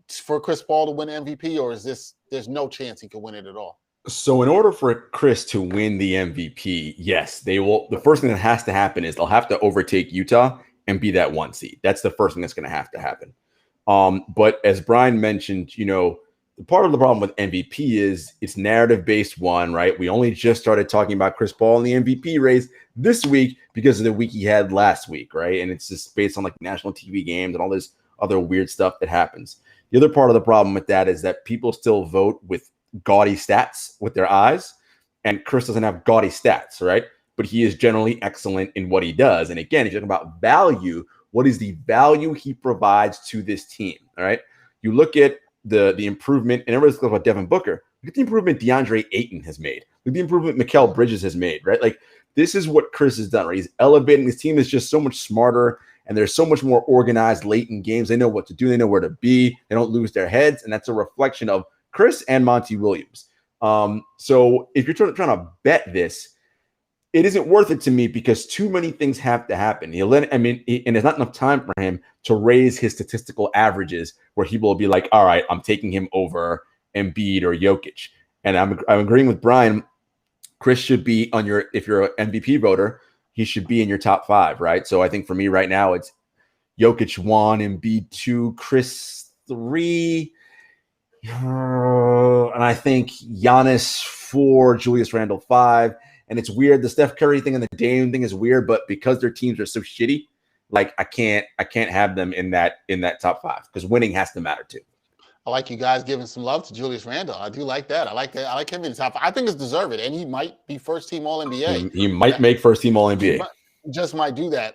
S1: for Chris Paul to win MVP, or is there's no chance he could win it at all?
S3: So in order for Chris to win the MVP, yes, they will. The first thing that has to happen is they'll have to overtake Utah and be that 1 seed. That's the first thing that's going to happen. But as Brian mentioned, part of the problem with MVP is it's narrative-based one, right? We only just started talking about Chris Paul in the MVP race this week because of the week he had last week, right? And it's just based on like national TV games and all this other weird stuff that happens. The other part of the problem with that is that people still vote with gaudy stats with their eyes, and Chris doesn't have gaudy stats, right? But he is generally excellent in what he does. And again, if you're talking about value, what is the value he provides to this team, all right? You look at the improvement, and everybody's talking about Devin Booker. Look at the improvement DeAndre Ayton has made. Look at the improvement Mikal Bridges has made, right? Like, this is what Chris has done, right? He's elevating. His team is just so much smarter, and they're so much more organized late in games. They know what to do. They know where to be. They don't lose their heads, and that's a reflection of Chris and Monty Williams. So if you're trying to bet this, it isn't worth it to me because too many things have to happen. And there's not enough time for him to raise his statistical averages where he will be like, all right, I'm taking him over Embiid or Jokic. And I'm agreeing with Brian. Chris should be if you're an MVP voter, he should be in your top 5, right? So I think for me right now, it's Jokic 1, Embiid 2, Chris 3. And I think Giannis 4, Julius Randle 5. And it's weird. The Steph Curry thing and the Dame thing is weird, but because their teams are so shitty, like I can't have them in that top 5 because winning has to matter too.
S1: I like you guys giving some love to Julius Randle. I do like that. I like that. I like him in the top 5. I think it's deserved, and he might be first team All NBA.
S3: He might make first team All NBA.
S1: Just might do that.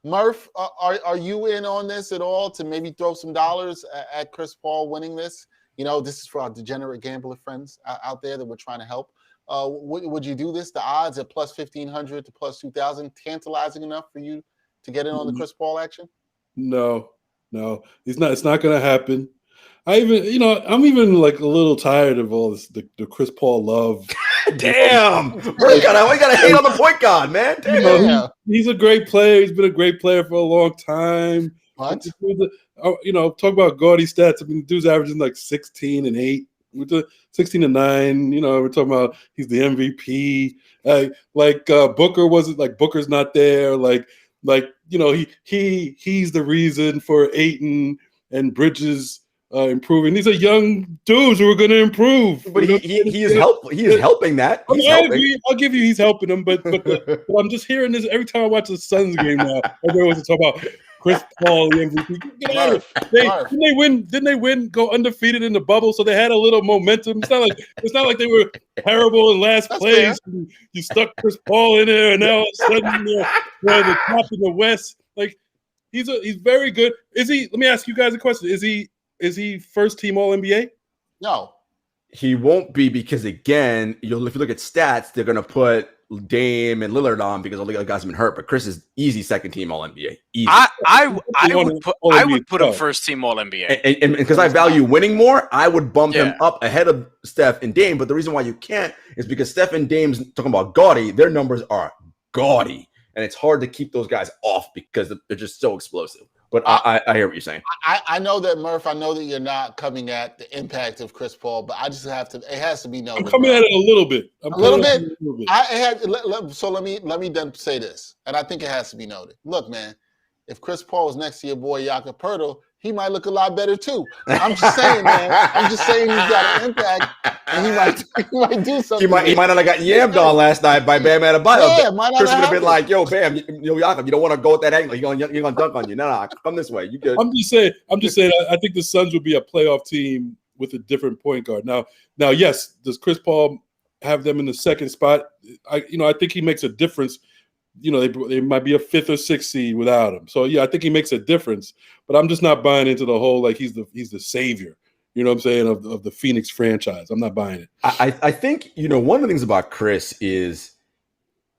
S1: Murph, are you in on this at all to maybe throw some dollars at Chris Paul winning this? This is for our degenerate gambler friends out there that we're trying to help. Would you do this? The odds at plus 1,500 to plus 2,000, tantalizing enough for you to get in on the Chris Paul action?
S4: No, it's not. It's not going to happen. I'm even like a little tired of all this the Chris Paul love.
S3: Damn, we gotta hate on the point guard, man. Damn.
S4: He's a great player. He's been a great player for a long time.
S1: What?
S4: Talk about gaudy stats. I mean, the dude's averaging like 16 and 8. with the 16-9. You know, we're talking about he's the MVP. Booker wasn't like Booker's not there. Like you know, he's the reason for Ayton and Bridges improving. These are young dudes who are going to improve.
S3: But he is helping that.
S4: I mean, I agree. I'll give you he's helping them. But I'm just hearing this every time I watch the Suns game now. Everyone wants to talk about Chris Paul, the MVP. Get out of it. Didn't they win? Go undefeated in the bubble, so they had a little momentum. It's not like they were terrible in last place. You stuck Chris Paul in there, and now all of a sudden they're the top in the West. Like he's very good. Is he? Let me ask you guys a question. Is he first team All NBA?
S1: No.
S3: He won't be because, again, if you look at stats, they're going to put Dame and Lillard on because all the other guys have been hurt. But Chris is easy second team All NBA. Easy.
S2: I would put him first team All NBA.
S3: And because I value winning more, I would bump him up ahead of Steph and Dame. But the reason why you can't is because Steph and Dame's talking about gaudy. Their numbers are gaudy. And it's hard to keep those guys off because they're just so explosive. But I hear what you're saying.
S1: I know that, Murph. I know that you're not coming at the impact of Chris Paul, but I just have to. It has to be noted.
S4: I'm coming at it a little bit.
S1: A little bit. So let me then say this, and I think it has to be noted. Look, man, if Chris Paul was next to your boy Jakob Poeltl, he might look a lot better too. I'm just saying, man. I'm just saying he's got an impact, and he might do something.
S3: He might not have got yammed on last night by Bam Adebayo. Yeah, Chris would have been like, "Yo, Bam, Jakob, you don't want to go with that angle. He's gonna dunk on you. No, come this way. You good?"
S4: I'm just saying. I think the Suns would be a playoff team with a different point guard. Now, yes, does Chris Paul have them in the second spot? I think he makes a difference. You know, they might be a 5th or 6th seed without him. So yeah, I think he makes a difference. But I'm just not buying into the whole like he's the savior. You know what I'm saying, of the Phoenix franchise. I'm not buying it.
S3: I think, one of the things about Chris is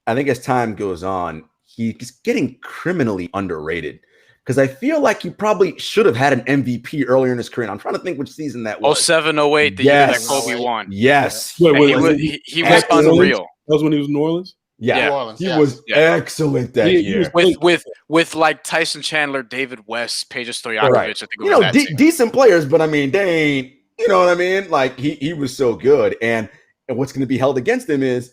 S3: I think as time goes on, he's getting criminally underrated. Because I feel like he probably should have had an MVP earlier in his career. And I'm trying to think which season that was.
S2: 07, 08, the year that Kobe won.
S3: Yes.
S2: He was unreal.
S4: That was when he was in New Orleans?
S3: Yeah, Orleans, he was excellent that year.
S2: With like Tyson Chandler, David West, Peja Stojakovic.
S3: Right.
S2: I think it was
S3: decent players, but I mean, they ain't. You know what I mean? Like he was so good, and what's going to be held against him is,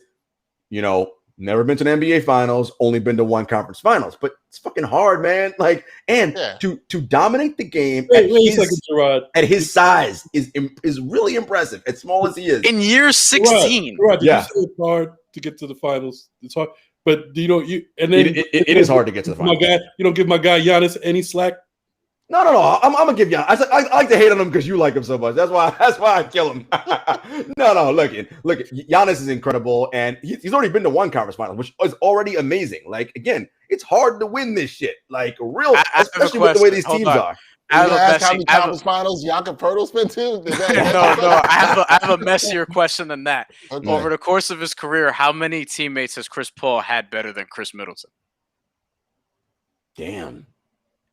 S3: never been to an NBA Finals, only been to one conference Finals, but it's fucking hard, man. Like, and to dominate the game at his size is really impressive. As small as he is,
S2: in year 16,
S4: it's hard to get to the finals. It's hard, but and then
S3: it is hard to get to the finals.
S4: You don't give my guy Giannis any slack.
S3: No. I'm gonna give Giannis. I like to hate on him because you like him so much. That's why I kill him. No. Look. Giannis is incredible, and he's already been to one conference final, which is already amazing. Like again, it's hard to win this shit. Like especially with the way these teams are.
S1: How many conference finals Jakob Poeltl's been to?
S2: No. I have a messier question than that. Okay. Over the course of his career, how many teammates has Chris Paul had better than Chris Middleton?
S3: Damn.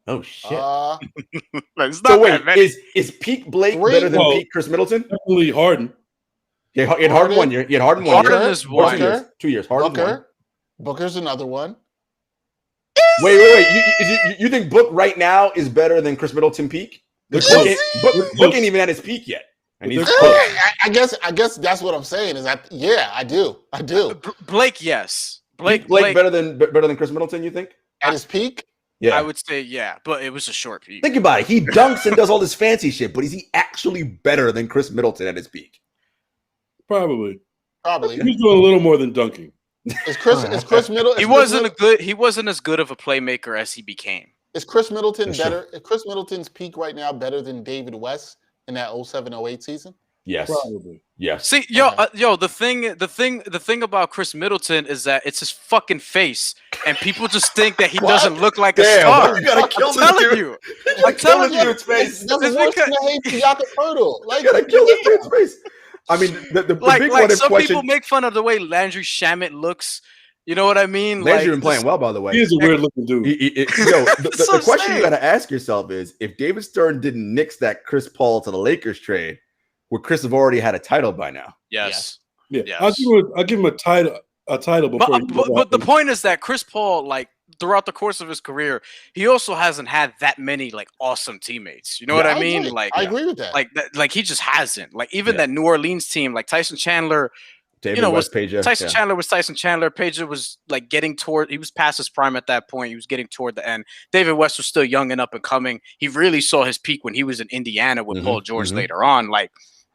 S3: Oh shit.
S2: So wait,
S3: is peak Blake better than peak Chris Middleton?
S4: Definitely Harden.
S3: Yeah, he had Harden 1 year. He had Harden 1 year.
S2: Harden is 1 year.
S3: 2 years. Harden's one.
S1: Booker's another one.
S3: Wait. You think Book right now is better than Chris Middleton peak? Book ain't even at his peak yet. And he's
S1: I guess that's what I'm saying is that I do.
S2: Blake, yes. Blake
S3: better than Chris Middleton, you think?
S1: At his peak?
S3: Yeah.
S2: I would say but it was a short peak.
S3: Think about it. He dunks and does all this fancy shit, but is he actually better than Chris Middleton at his peak?
S4: Probably.
S1: He's
S4: doing a little more than dunking.
S1: Is Chris Middleton?
S2: He wasn't as good of a playmaker as he became.
S1: Is Chris Middleton better? Is Chris Middleton's peak right now better than David West in that 07-08 season?
S3: Yes.
S4: Probably.
S3: Yes.
S2: See, the thing about Chris Middleton is that it's his fucking face, and people just think that he doesn't look like a star.
S3: You gotta kill
S2: I'm telling you. I'm telling you,
S3: it's face.
S1: That's worse than the hate to Jakob Poeltl.
S3: Like, you gotta kill this dude's face. I mean, the big one.
S2: Some people make fun of the way Landry Shamet looks. You know what I mean?
S3: Landry's been playing well, by the way.
S4: He is a weird looking dude.
S3: The question you got to ask yourself is: if David Stern didn't nix that Chris Paul to the Lakers trade, would Chris have already had a title by now?
S2: Yes.
S4: Yeah. Yes. I'll give him a title before.
S2: But the point is that Chris Paul, like throughout the course of his career, he also hasn't had that many like awesome teammates. You know what I mean?
S1: Agree.
S2: Like
S1: I agree with that.
S2: Like he just hasn't. Like even that New Orleans team, like Tyson Chandler. Tyson Chandler was Tyson Chandler. Peja was like he was past his prime at that point. He was getting toward the end. David West was still young and up and coming. He really saw his peak when he was in Indiana with Paul George later on. Like,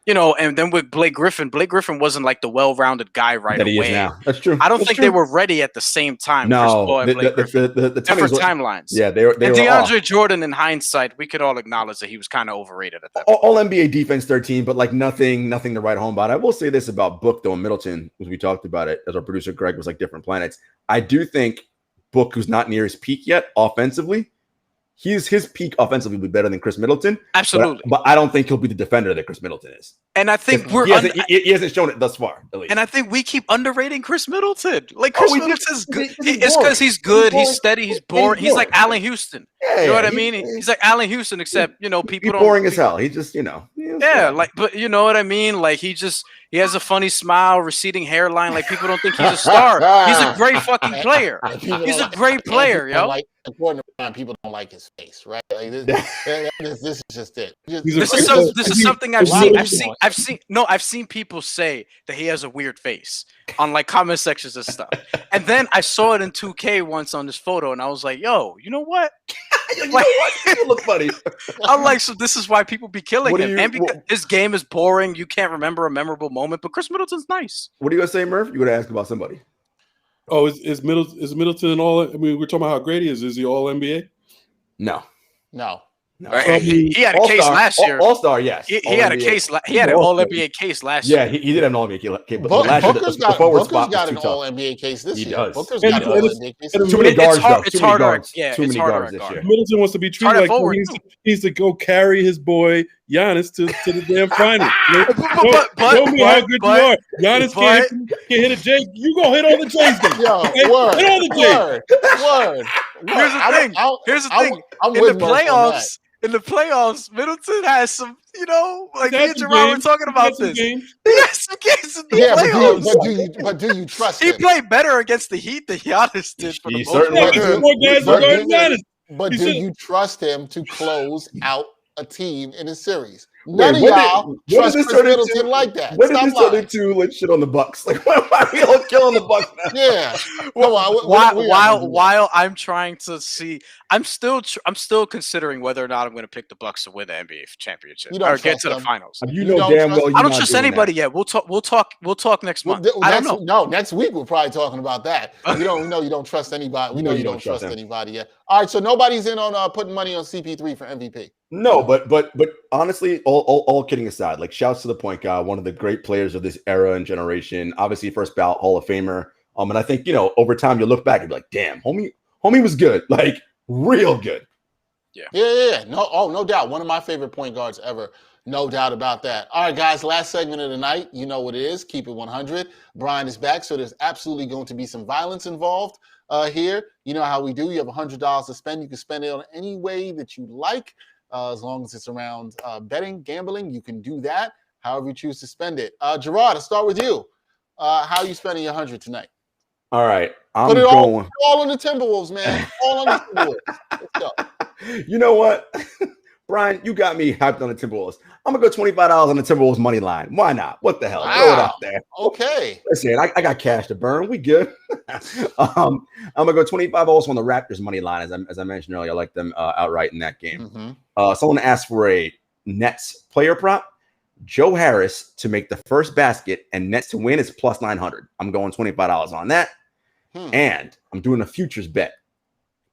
S2: and then with Blake Griffin wasn't like the well-rounded guy right
S3: that
S2: away.
S3: He is now. That's true.
S2: I don't think they were ready at the same time.
S3: No,
S2: Chris Paul and Blake Griffin.
S3: The
S2: different timelines.
S3: Yeah, they were. And
S2: DeAndre Jordan, in hindsight, we could all acknowledge that he was kind of overrated at that point.
S3: All NBA defense 13, but like nothing to write home about. I will say this about Book though, and Middleton, as we talked about it, as our producer Greg was like different planets. I do think Book, who's not near his peak yet offensively. His peak offensively will be better than Chris Middleton.
S2: Absolutely.
S3: But I don't think he'll be the defender that Chris Middleton is.
S2: And I think
S3: he hasn't shown it thus far, at least.
S2: And I think we keep underrating Chris Middleton. Like Chris Middleton's good. It's because he's good. He's steady. He's boring. He's like Allen Houston. You know what I mean? He's like Allen Houston, except people
S3: he's
S2: don't.
S3: Boring as hell. He just
S2: but you know what I mean? Like he has a funny smile, receding hairline. Like people don't think he's a star. He's a great fucking player. He's a great player, yo.
S1: According to Brian, people don't like his face, right? Like this is just it.
S2: This is something I've seen people say that he has a weird face on like comment sections and stuff. And then I saw it in 2K once on this photo, and I was like, "Yo, you know what?
S3: You look funny."
S2: I'm like, so this is why people be killing him, and because his game is boring, you can't remember a memorable moment. But Chris Middleton's nice.
S3: What are you gonna say, Murph? You gonna ask about somebody?
S4: Oh, is Middleton all? I mean, we're talking about how great he is. Is he all NBA?
S1: No.
S2: He had a case last year.
S3: All-Star, yes.
S2: He had a case. He had an All-NBA case last year.
S3: Yeah, he did have an All-NBA case.
S1: Booker's got an All-NBA case this year.
S3: He does.
S1: Booker's got an All-NBA case.
S3: Too many guards, though.
S2: It's harder. Yeah,
S3: too many guards this year.
S4: Middleton wants to be treated like he needs to go carry his boy Giannis to the damn finals. Show me how good you are. Giannis can't hit a J. You go hit all the J's.
S1: Yo,
S4: hit all the J's.
S1: Word.
S2: Here's the thing. In the playoffs, Middleton has some, like me and Jarod were talking about this. He has some games in the playoffs.
S1: But do you trust him?
S2: He played better against the Heat than Giannis did. For the
S1: most part. But do you trust him to close out a team in a series? None of y'all trust Chris Middleton like that.
S3: When did this turn into like shit on the Bucks? Like, why are we all killing the Bucks now?
S1: Yeah.
S2: While I'm trying to see, I'm still considering whether or not I'm going to pick the Bucks to win the NBA championship or get to the finals.
S3: You know damn well.
S2: I don't trust anybody yet. We'll talk next month. I don't know.
S1: No, next week we're probably talking about that. You don't trust anybody. We know you don't trust anybody yet. All right, so nobody's in on putting money on CP3 for MVP.
S3: No, but honestly, all kidding aside, like shouts to the point guard, one of the great players of this era and generation. Obviously, first ballot Hall of Famer. And I think over time you look back and be like, damn, homie was good, like real good.
S1: Yeah. No doubt. One of my favorite point guards ever. No doubt about that. All right, guys, last segment of the night. You know what it is. Keep it 100. Brian is back, so there's absolutely going to be some violence involved here. You know how we do. You have $100 to spend. You can spend it on any way that you like. As long as it's around betting, gambling, you can do that. However you choose to spend it. Jarod, I'll start with you. How are you spending your 100 tonight?
S3: All right,
S1: Put it all on the Timberwolves, man. All on the Timberwolves. Let's go.
S3: You know what, Brian? You got me hyped on the Timberwolves. I'm gonna go $25 on the Timberwolves money line. Why not? What the hell?
S1: Wow.
S3: Throw it out there.
S1: Okay.
S3: Listen, I got cash to burn. We good. I'm gonna go 25 also on the Raptors money line. As I mentioned earlier, I like them outright in that game. Someone asked for a Nets player prop. Joe Harris to make the first basket and Nets to win is plus 900. I'm going $25 on that. And I'm doing a futures bet.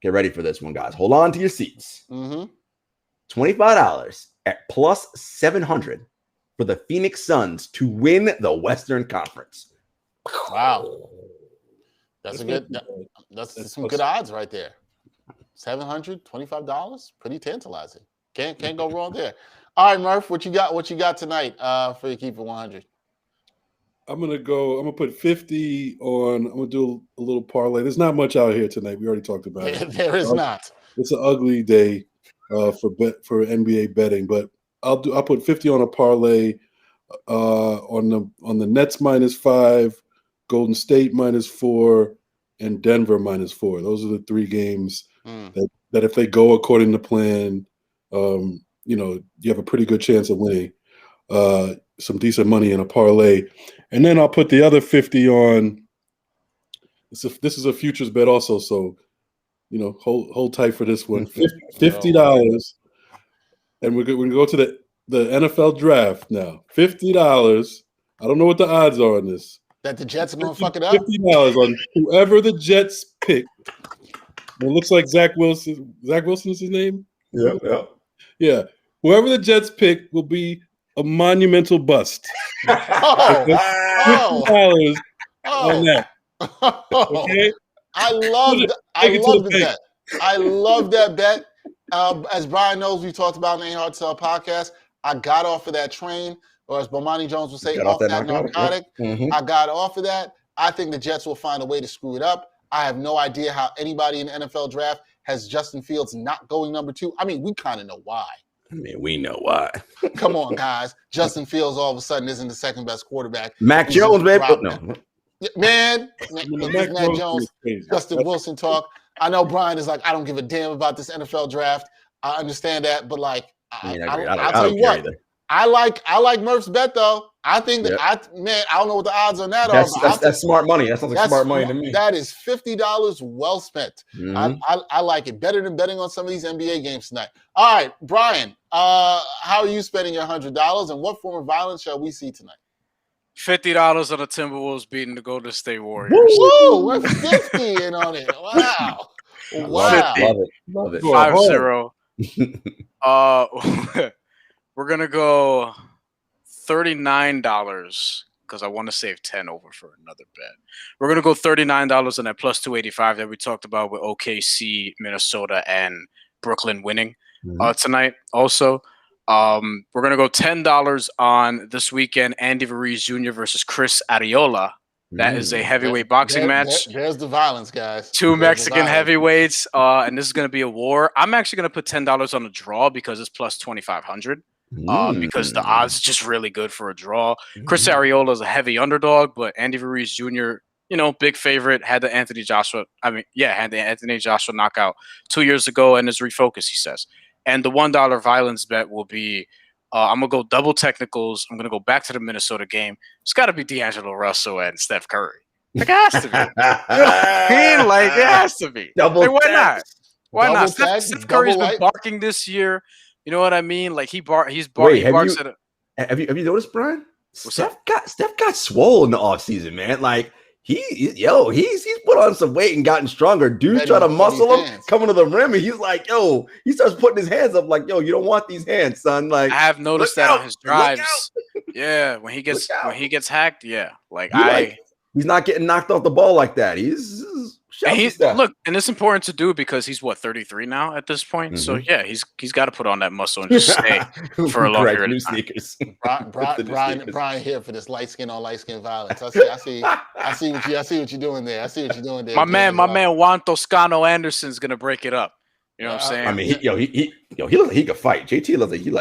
S3: Get ready for this one, guys. Hold on to your seats. $25 at plus 700 for the Phoenix Suns to win the Western Conference.
S1: Wow. That's some good odds right there. $725, pretty tantalizing. Can't go wrong there. All right, Murph, what you got tonight for your Keep It 100?
S4: I'm gonna put 50 on. I'm gonna do a little parlay. There's not much out here tonight. We already talked about it.
S1: There is not.
S4: It's an ugly day for NBA betting, but I'll put 50 on a parlay on the Nets -5, Golden State -4, and Denver -4. Those are the 3 games that if they go according to plan, you have a pretty good chance of winning some decent money in a parlay. And then I'll put the other 50 on. This is a futures bet also, so hold tight for this one. $50, and we're going to go to the NFL draft now. $50. I don't know what the odds are on this.
S1: That the Jets are going to fuck it up?
S4: $50 on whoever the Jets pick. It looks like Zach Wilson. Zach Wilson is his name? Yeah. Whoever the Jets pick will be a monumental bust. $50 on that. Okay?
S1: I love the bet. I love that bet. As Brian knows, we talked about in the Ain't Hard to Sell podcast. I got off of that train, or as Bomani Jones would say, off that narcotic. I got off of that. I think the Jets will find a way to screw it up. I have no idea how anybody in the NFL draft has Justin Fields not going number 2. I mean, we kind of know why.
S3: We know why.
S1: Come on, guys. Justin Fields all of a sudden isn't the second best quarterback.
S3: Mac Jones, baby.
S1: Man, Mac Jones, Justin Wilson talk. I know Brian is like, I don't give a damn about this NFL draft. I understand that, but like, I'll tell you what. I like Murph's bet though. I think that I don't know what the odds on that are.
S3: That's smart money. That sounds like smart money to me.
S1: That is $50 well spent. I like it better than betting on some of these NBA games tonight. All right, Brian, how are you spending your $100, and what form of violence shall we see tonight?
S2: $50 on the Timberwolves beating the Golden State Warriors.
S1: Woo! We're 50 in on it. Wow.
S3: Love it.
S2: 5-0. We're gonna go $39 because I want to save 10 over for another bet. We're gonna go $39 on that plus 285 that we talked about with OKC, Minnesota, and Brooklyn winning tonight. Also, we're gonna go $10 on this weekend Andy Ruiz Jr. versus Chris Arreola. That is a heavyweight boxing match.
S1: There's the violence, guys.
S2: Two Mexican heavyweights, and this is going to be a war. I'm actually going to put $10 on a draw because it's plus 2,500. Because the odds are just really good for a draw. Chris Arreola is a heavy underdog, but Andy Ruiz Jr., big favorite, had the Anthony Joshua knockout 2 years ago and is refocused, he says. And the $1 violence bet will be, I'm going to go double technicals. I'm going to go back to the Minnesota game. It's got to be D'Angelo Russell and Steph Curry. Like, it has to be. It has to be. Why not? Why not? Steph Curry's been barking this year. You know what I mean? Like, he barks at a...
S3: Have you noticed, Brian? Steph got swole in the offseason, man. Like, he's put on some weight and gotten stronger. Dudes try to muscle him, coming to the rim, and he's like, he starts putting his hands up like, you don't want these hands, son. Like,
S2: I have noticed that on his drives. Yeah, when he gets hacked, yeah.
S3: He's not getting knocked off the ball like that. And
S2: it's important to do because he's 33 now at this point. So yeah, he's got to put on that muscle and just stay for a long period of time.
S1: Brian here for this light skin on light skin violence. I see what you're doing there. My
S2: man Juan Toscano Anderson's gonna break it up. You know what I'm saying?
S3: I mean, he looks like he could fight. JT looks like you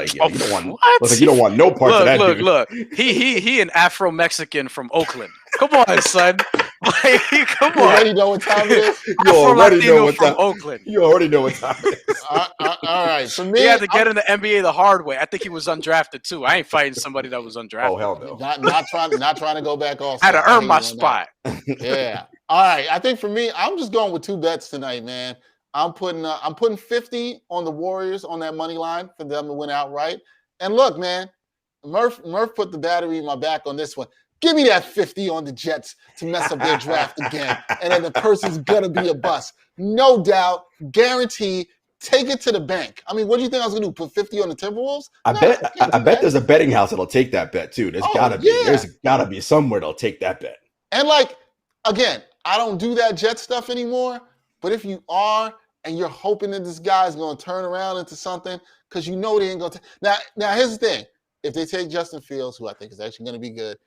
S3: don't want no parts of that.
S2: Look. He an Afro Mexican from Oakland. Come on, son. Come on.
S1: You already know what time it is?
S3: You already know what time
S1: it is. All right. For me,
S2: he had to get in the NBA the hard way. I think he was undrafted too. I ain't fighting somebody that was undrafted.
S3: Oh hell no.
S1: Not trying to go back off.
S2: I had to earn my spot.
S1: Yeah. All right. I think for me, I'm just going with 2 bets tonight, man. I'm putting 50 on the Warriors on that money line for them to win outright. And look, man, Murph put the battery in my back on this one. Give me that 50 on the Jets to mess up their draft again. And then the person's going to be a bust. No doubt, guarantee, take it to the bank. I mean, what do you think I was going to do, put 50 on the Timberwolves?
S3: I bet there's a betting house that'll take that bet too. There's got to be. Yeah. There's got to be somewhere that'll take that bet.
S1: And again, I don't do that Jet stuff anymore. But if you are, and you're hoping that this guy's going to turn around into something, because they ain't going to. Now, here's the thing. If they take Justin Fields, who I think is actually going to be good,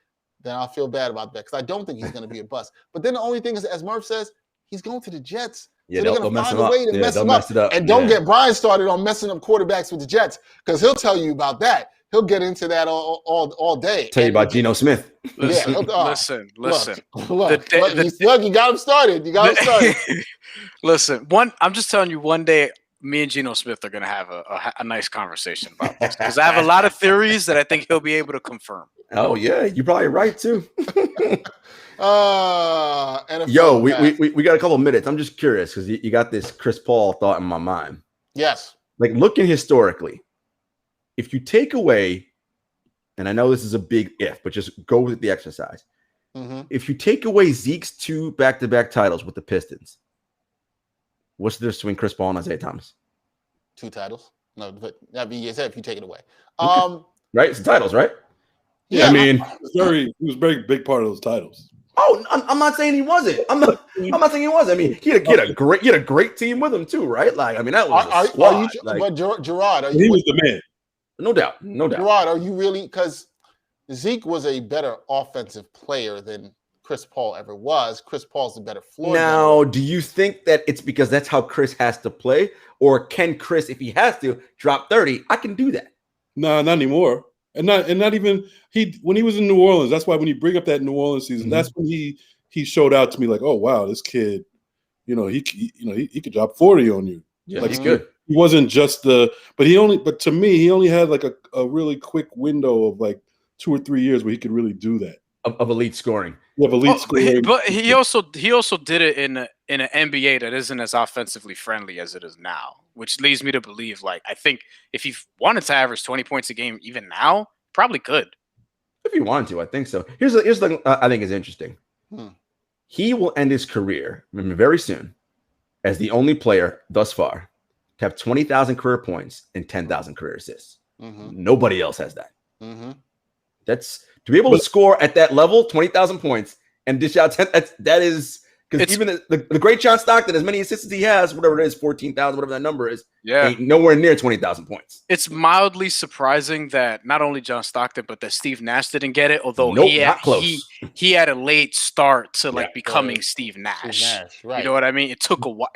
S1: then I'll feel bad about that because I don't think he's going to be a bust. But then the only thing is, as Murph says, he's going to the Jets.
S3: Yeah,
S1: So they're going to find a way to mess him up. And don't get Brian started on messing up quarterbacks with the Jets, because he'll tell you about that. He'll get into that all day.
S3: Tell you about Geno Smith.
S2: Listen.
S1: Look, you got him started.
S2: Listen, I'm just telling you, one day, me and Geno Smith are going to have a nice conversation about this, because I have a lot of theories that I think he'll be able to confirm.
S3: Oh, yeah. You're probably right, too.
S1: Yo,
S3: we got a couple of minutes. I'm just curious, because you got this Chris Paul thought in my mind.
S1: Yes.
S3: Like, looking historically, if you take away, and I know this is a big if, but just go with the exercise.
S1: Mm-hmm.
S3: If you take away Zeke's 2 back-to-back titles with the Pistons, what's the difference between Chris Paul and Isaiah Thomas?
S1: 2 titles. No, but that'd be if you take it away.
S3: Right? It's the titles, right?
S1: Yeah,
S3: I mean,
S4: he was a very big part of those titles.
S3: Oh, I'm not saying he wasn't. I'm not saying he wasn't. I mean, he had a great team with him too, right? Like, I mean, that was a squad.
S1: But Jarod,
S4: he was the man.
S3: No doubt.
S1: Jarod, are you really? Because Zeke was a better offensive player than Chris Paul ever was. Chris Paul's a better floor.
S3: Now, do you think that it's because that's how Chris has to play, or can Chris, if he has to, drop 30? I can do that.
S4: No, not anymore. And not even when he was in New Orleans. That's why when you bring up that New Orleans season, that's when he showed out to me like, oh wow, this kid, he could drop 40 on you.
S3: Yeah,
S4: like,
S3: he's good.
S4: He wasn't just but to me, he only had like a really quick window of like 2 or 3 years where he could really do that.
S3: Of elite scoring.
S4: Yeah, of elite scoring.
S2: But he also did it in an NBA that isn't as offensively friendly as it is now, which leads me to believe, like, I think if he wanted to average 20 points a game even now, probably could.
S3: If he wanted to, I think so. Here's the I think is interesting. He will end his career very soon as the only player thus far to have 20,000 career points and 10,000 career assists. Nobody else has that. That's to be able to score at that level, 20,000 points and dish out 10. That is because even the great John Stockton, as many assists as he has, whatever it is, 14,000, whatever that number is, ain't nowhere near 20,000 points.
S2: It's mildly surprising that not only John Stockton, but that Steve Nash didn't get it. Although he had a late start to becoming Steve Nash.
S1: Right.
S2: You know what I mean? It took a while.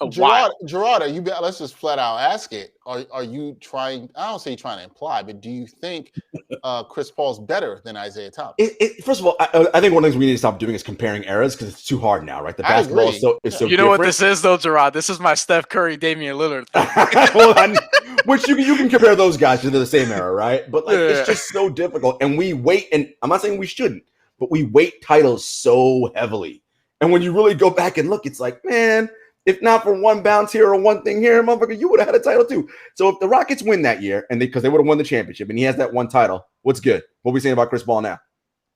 S1: Jarod, let's just flat out ask it. Are you trying? I don't say you're trying to imply, but do you think Chris Paul's better than Isaiah Thomas?
S3: First of all, I think one of the things we need to stop doing is comparing eras, because it's too hard now, right? The basketball is so
S2: you know different. What this is, though, Jarod? This is my Steph Curry, Damian Lillard
S3: thing. Which you can compare those guys to the same era, right? But it's just so difficult, and we wait. And I'm not saying we shouldn't, but we weight titles so heavily. And when you really go back and look, it's like, man, if not for one bounce here or one thing here, motherfucker, you would have had a title too. So if the Rockets win that year, and because they would have won the championship, and he has that one title, what's good? What are we saying about Chris Paul now?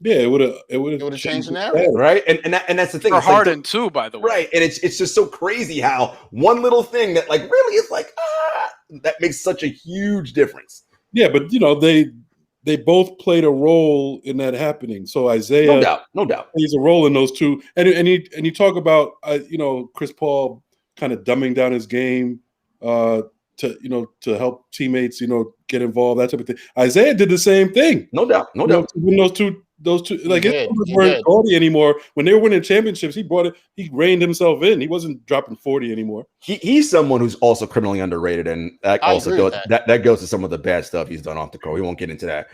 S4: Yeah, it would have
S1: changed the narrative,
S3: right? And that's the thing.
S2: For Harden too, by the way,
S3: right? And it's just so crazy how one little thing that really is that makes such a huge difference.
S4: Yeah, but they both played a role in that happening. So Isaiah,
S3: no doubt,
S4: plays a role in those two. And you talk about Chris Paul kind of dumbing down his game to help teammates get involved, that type of thing. Isaiah did the same thing.
S3: No doubt.
S4: When those two weren't gaudy anymore. When they were winning championships, he reined himself in. He wasn't dropping 40 anymore. He's
S3: someone who's also criminally underrated, and that also goes that goes to some of the bad stuff he's done off the court. We won't get into that,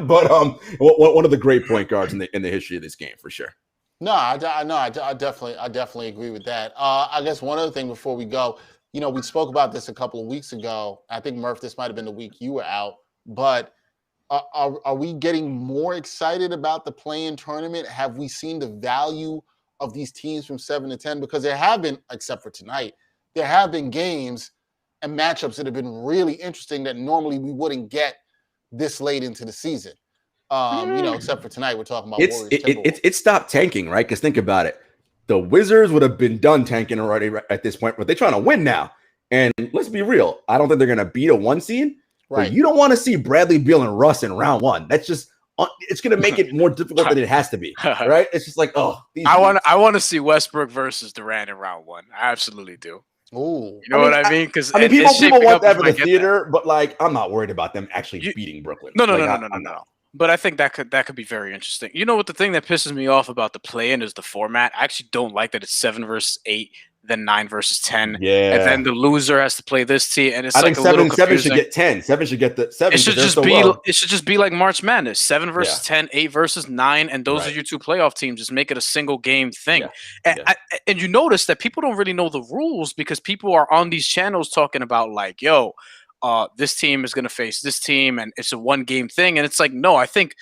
S3: but one of the great point guards in the history of this game for sure.
S1: No, I definitely agree with that. I guess one other thing before we go, we spoke about this a couple of weeks ago. I think, Murph, this might have been the week you were out, but are we getting more excited about the play-in tournament? Have we seen the value of these teams from 7 to 10? Because there have been, except for tonight, there have been games and matchups that have been really interesting that normally we wouldn't get this late into the season. Except for tonight, we're talking about Warriors.
S3: It stopped tanking, right? Because think about it. The Wizards would have been done tanking already at this point, but they're trying to win now. And let's be real. I don't think they're going to beat a 1 seed. Right. But you don't want to see Bradley Beal and Russ in round 1. That's just it's going to make it more difficult than it has to be, right? It's just like,
S2: I want to see Westbrook versus Durant in round 1. I absolutely do.
S1: Ooh,
S2: you know what I mean? Because
S3: people want that for the theater, but I'm not worried about them actually beating Brooklyn.
S2: No. But I think that could be very interesting. You know what? The thing that pisses me off about the play-in is the format. I actually don't like that it's 7 versus 8, then 9 versus 10, and then the loser has to play this team. And it's
S3: I
S2: like
S3: think
S2: a little
S3: 7
S2: confusing.
S3: should get 10. 7 should get the 7.
S2: It should just be. It should just be like March Madness: 7 versus 10, 8 versus 9, and those are your two playoff teams. Just make it a single game thing. And you notice that people don't really know the rules because people are on these channels talking about like, yo. This team is going to face this team, and it's a one-game thing. And it's like, no, I think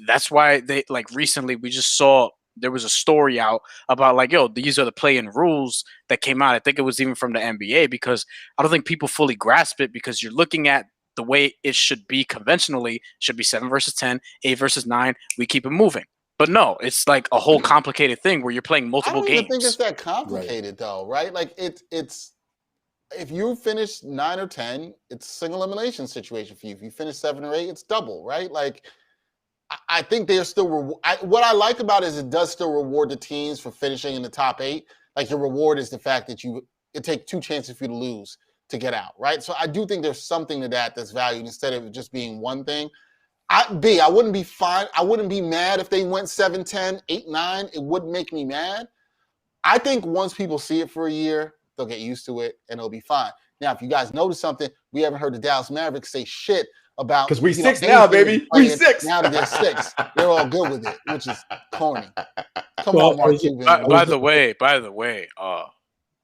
S2: that's why they like recently we just saw there was a story out about like, yo, these are the play-in rules that came out. I think it was even from the NBA because I don't think people fully grasp it because you're looking at the way it should be conventionally. It should be 7 versus 10, 8 versus 9. We keep it moving. But no, it's like a whole complicated thing where you're playing multiple games.
S1: I don't think it's that complicated though, right? Like it's. If you finish 9 or 10, it's a single elimination situation for you. If you finish 7 or 8, it's double, right? Like, I think they're still. What I like about it is it does still reward the teams for finishing in the top 8. Like your reward is the fact that it takes 2 chances for you to lose to get out, right? So I do think there's something to that's valued instead of it just being one thing. I wouldn't be fine. I wouldn't be mad if they went 7, 10, 8, 9. It wouldn't make me mad. I think once people see it for a year, they'll get used to it, and it'll be fine. Now, if you guys notice something, we haven't heard the Dallas Mavericks say shit about...
S3: Because we 6 now, baby. We 6.
S1: Now that they're 6. They're all good with it, which is corny. Come on, Mark Cuban.
S2: By the way,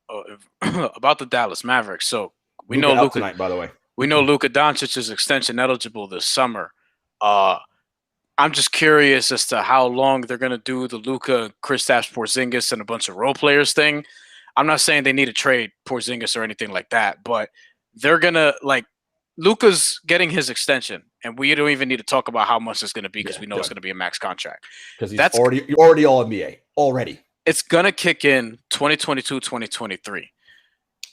S2: about the Dallas Mavericks. So we know Luka tonight, by the way. We know Luka Doncic is extension eligible this summer. I'm just curious as to how long they're going to do the Luka, Kristaps Porzingis, and a bunch of role players thing. I'm not saying they need to trade Porzingis or anything like that, but they're going to, like, Luka's getting his extension, and we don't even need to talk about how much it's going to be because we know it's going to be a max contract.
S3: Because he's already all NBA. Already.
S2: It's going to kick in 2022, 2023.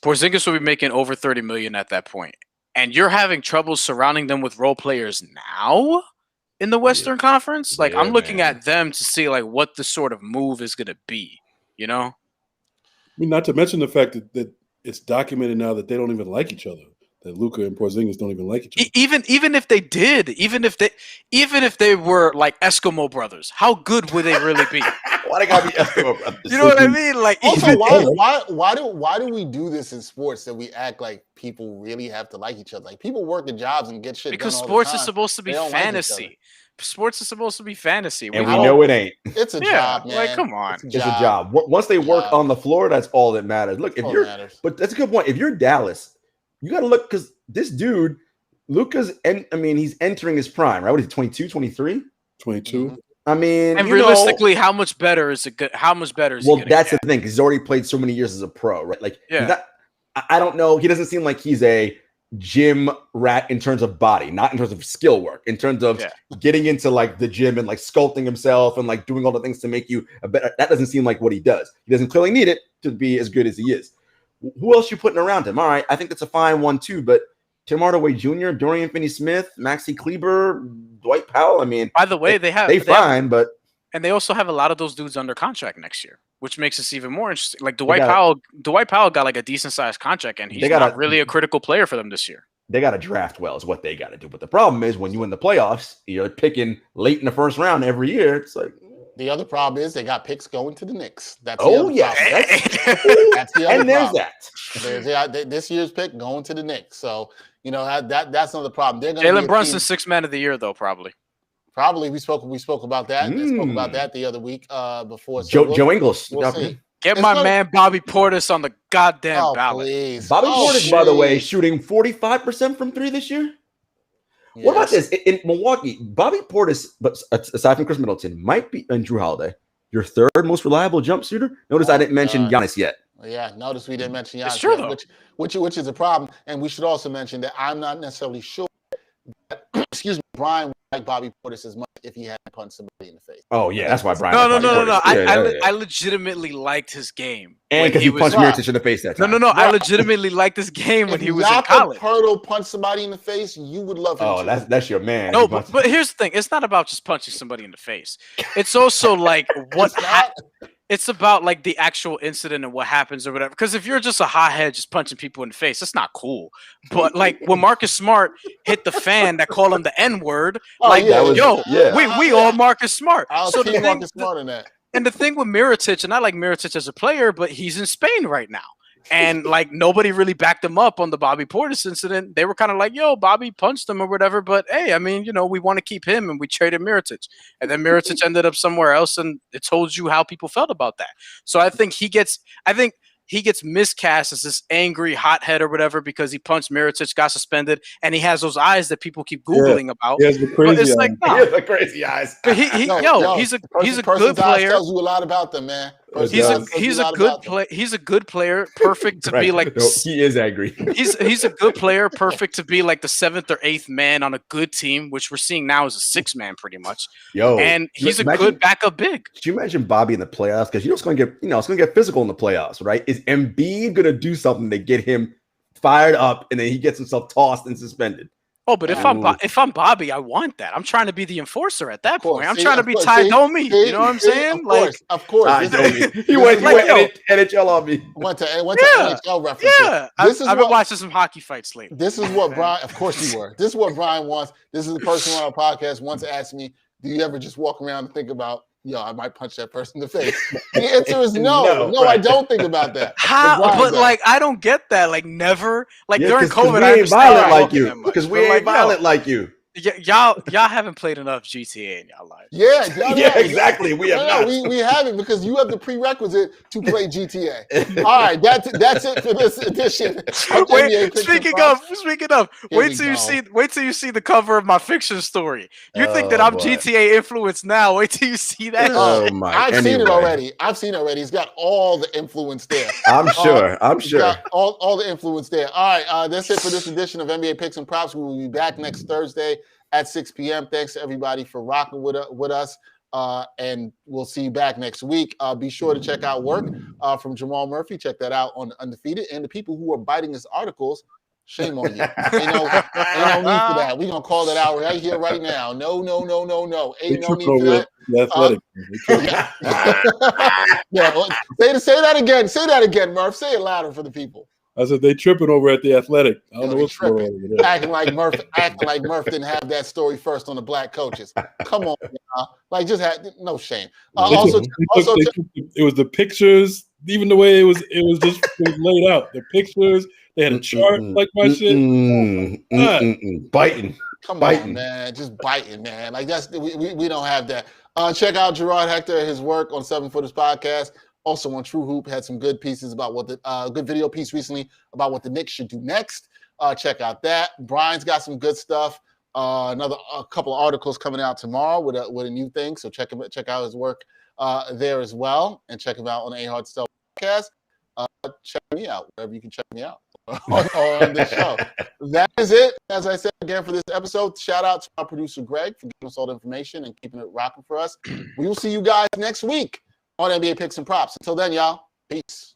S2: Porzingis will be making over $30 million at that point. And you're having trouble surrounding them with role players now in the Western Conference? Like, I'm looking at them to see, like, what the sort of move is going to be, you know?
S4: I mean, not to mention the fact that it's documented now that they don't even like each other. That Luka and Porzingis don't even like each other.
S2: Even if they did, even if they were like Eskimo brothers, how good would they really be?
S3: Why they gotta be Eskimo brothers?
S2: You know what I mean? Like,
S1: also, why do we do this in sports that we act like people really have to like each other? Like people work at jobs and get shit
S2: because
S1: done all
S2: sports
S1: the time.
S2: is supposed to be fantasy. Sports is supposed to be fantasy,
S3: and we know it ain't.
S1: It's a job, man.
S2: Like, come on,
S3: it's a job. Once they work on the floor, that's all that matters. Look, if you're, but that's a good point. If you're Dallas, you got to look because this dude, Luka's, he's entering his prime, right? What is he, 22, 23?
S4: 22.
S3: I mean,
S2: and realistically, how much better is it? How much better is he?
S3: Well, that's the thing because he's already played so many years as a pro, right? Like, I don't know. He doesn't seem like he's a gym rat in terms of body, not in terms of skill work, in terms of getting into like the gym and like sculpting himself and like doing all the things to make you a better. That doesn't seem like what he does. He doesn't clearly need it to be as good as he is. Who else you putting around him? All right, I think that's a fine one too. But Tim Hardaway Jr., Dorian Finney-Smith, Maxi Kleber, Dwight Powell. I mean,
S2: by the way, they also have a lot of those dudes under contract next year, which makes this even more interesting. Like Dwight Powell got like a decent sized contract, and he's not really a critical player for them this year.
S3: They got to draft well, is what they got to do. But the problem is when you win the playoffs, you're picking late in the first round every year. It's like.
S1: The other problem is they got picks going to the Knicks. That's
S3: the
S1: other
S3: that's the other
S1: problem.
S3: There's that.
S1: This year's pick going to the Knicks. So, that's another problem. They're
S2: Jalen Brunson, 6th man of the year, though, probably.
S1: Probably we spoke about that. We spoke about that the other week before.
S3: So Joe Ingles.
S1: We'll see.
S2: Get my man Bobby Portis on the goddamn ballot.
S1: Please.
S3: Bobby Portis, by the way, shooting 45% from 3 this year. Yes. What about this? In Milwaukee, Bobby Portis, but aside from Chris Middleton, might be, and Drew Holiday, your 3rd most reliable jump shooter. Notice I didn't mention Giannis yet.
S1: Yeah, notice we didn't mention Giannis.
S2: It's true, though.
S1: Which is a problem. And we should also mention that I'm not necessarily sure that, Brian would like Bobby Portis as much if he hadn't punched somebody in the face.
S3: Oh, yeah, that's why Brian.
S2: No. I legitimately liked his game.
S3: And because he punched Mirotic in the face that time.
S2: No. I legitimately liked this game when he was in college.
S1: If Pirtle punched somebody in the face, you would love him.
S3: Oh, that's your man.
S2: No, but here's the thing. It's not about just punching somebody in the face. It's also like It's about like the actual incident and what happens or whatever. Because if you're just a hothead just punching people in the face, that's not cool. But like when Marcus Smart hit the fan that called him the N-word, we all Marcus Smart.
S1: I'll
S2: so
S1: team Marcus Smart in that.
S2: And the thing with Mirotic, and I like Mirotic as a player, but he's in Spain right now. And like nobody really backed him up on the Bobby Portis incident. They were kind of like, yo, Bobby punched him or whatever. But hey, I mean, we want to keep him and we traded Mirotic. And then Mirotic ended up somewhere else, and it told you how people felt about that. So I think he gets miscast as this angry hothead or whatever because he punched Mirotic, got suspended, and he has those eyes that people keep Googling about.
S4: He has the crazy eyes.
S2: Like,
S3: He has the crazy eyes.
S2: But he's a good player.
S1: Tells you a lot about them, man.
S2: He's a good player, perfect to be like.
S3: No, he is angry.
S2: He's a good player, perfect to be like the 7th or 8th man on a good team, which we're seeing now is a 6th man pretty much. And he's a good backup big.
S3: Could you imagine Bobby in the playoffs? Because it's going to get it's going to get physical in the playoffs, right? Is Embiid going to do something to get him fired up, and then he gets himself tossed and suspended?
S2: Oh, but if I'm Bobby, I want that. I'm trying to be the enforcer at that point. I'm trying to be Ty Domi. You know what I'm saying?
S1: Of course.
S3: He went NHL on me.
S1: Went to NHL references.
S2: Yeah, I've been watching some hockey fights lately.
S1: This is what Brian. Of course you were. This is what Brian wants. This is the person on our podcast once asked me, "Do you ever just walk around and think about?" I might punch that person in the face. The answer is no. No, I don't think about that.
S2: But like, I don't get that. Like, never. Like during COVID,
S3: I ain't violent like you. Because we ain't violent like you.
S2: Y'all haven't played enough GTA in y'all life.
S3: Yeah, exactly. We have not.
S1: We haven't because you have the prerequisite to play GTA. All right, that's it for this edition.
S2: Speaking of, wait till you see the cover of my fiction story. You think that I'm GTA influenced now? Wait till you see that.
S1: I've seen it already. He's got all the influence there.
S3: I'm sure.
S1: He's got all the influence there. All right, that's it for this edition of NBA Picks and Props. We will be back next Thursday at 6 p.m. Thanks to everybody for rocking with us. And we'll see you back next week. Be sure to check out work from Jamal Murphy. Check that out on Undefeated. And the people who are biting his articles, shame on you. Ain't no need for that. We're going to call that out right here, right now. No. Ain't no need for that. Say that again. Say that again, Murph. Say it louder for the people.
S4: I said they tripping over at the Athletic. I don't know what's going on over there.
S1: Acting like Murph didn't have that story first on the black coaches. Come on, like just had no shame.
S4: It was the pictures, even the way it was laid out. The pictures, they had a chart like my shit.
S3: Biting.
S1: Come on, man, just biting, man. Like we don't have that. Check out Jarod Hector, his work on 7 Footers Podcast. Also on True Hoop, had some good pieces about what the good video piece recently about what the Knicks should do next. Check out that. Brian's got some good stuff. A couple of articles coming out tomorrow with a new thing. So check out his work there as well, and check him out on A Hard Sell Podcast. Check me out wherever you can check me out on this show. That is it. As I said again for this episode, shout out to our producer Greg for giving us all the information and keeping it rocking for us. We will see you guys next week on NBA Picks and Props. Until then, y'all, peace.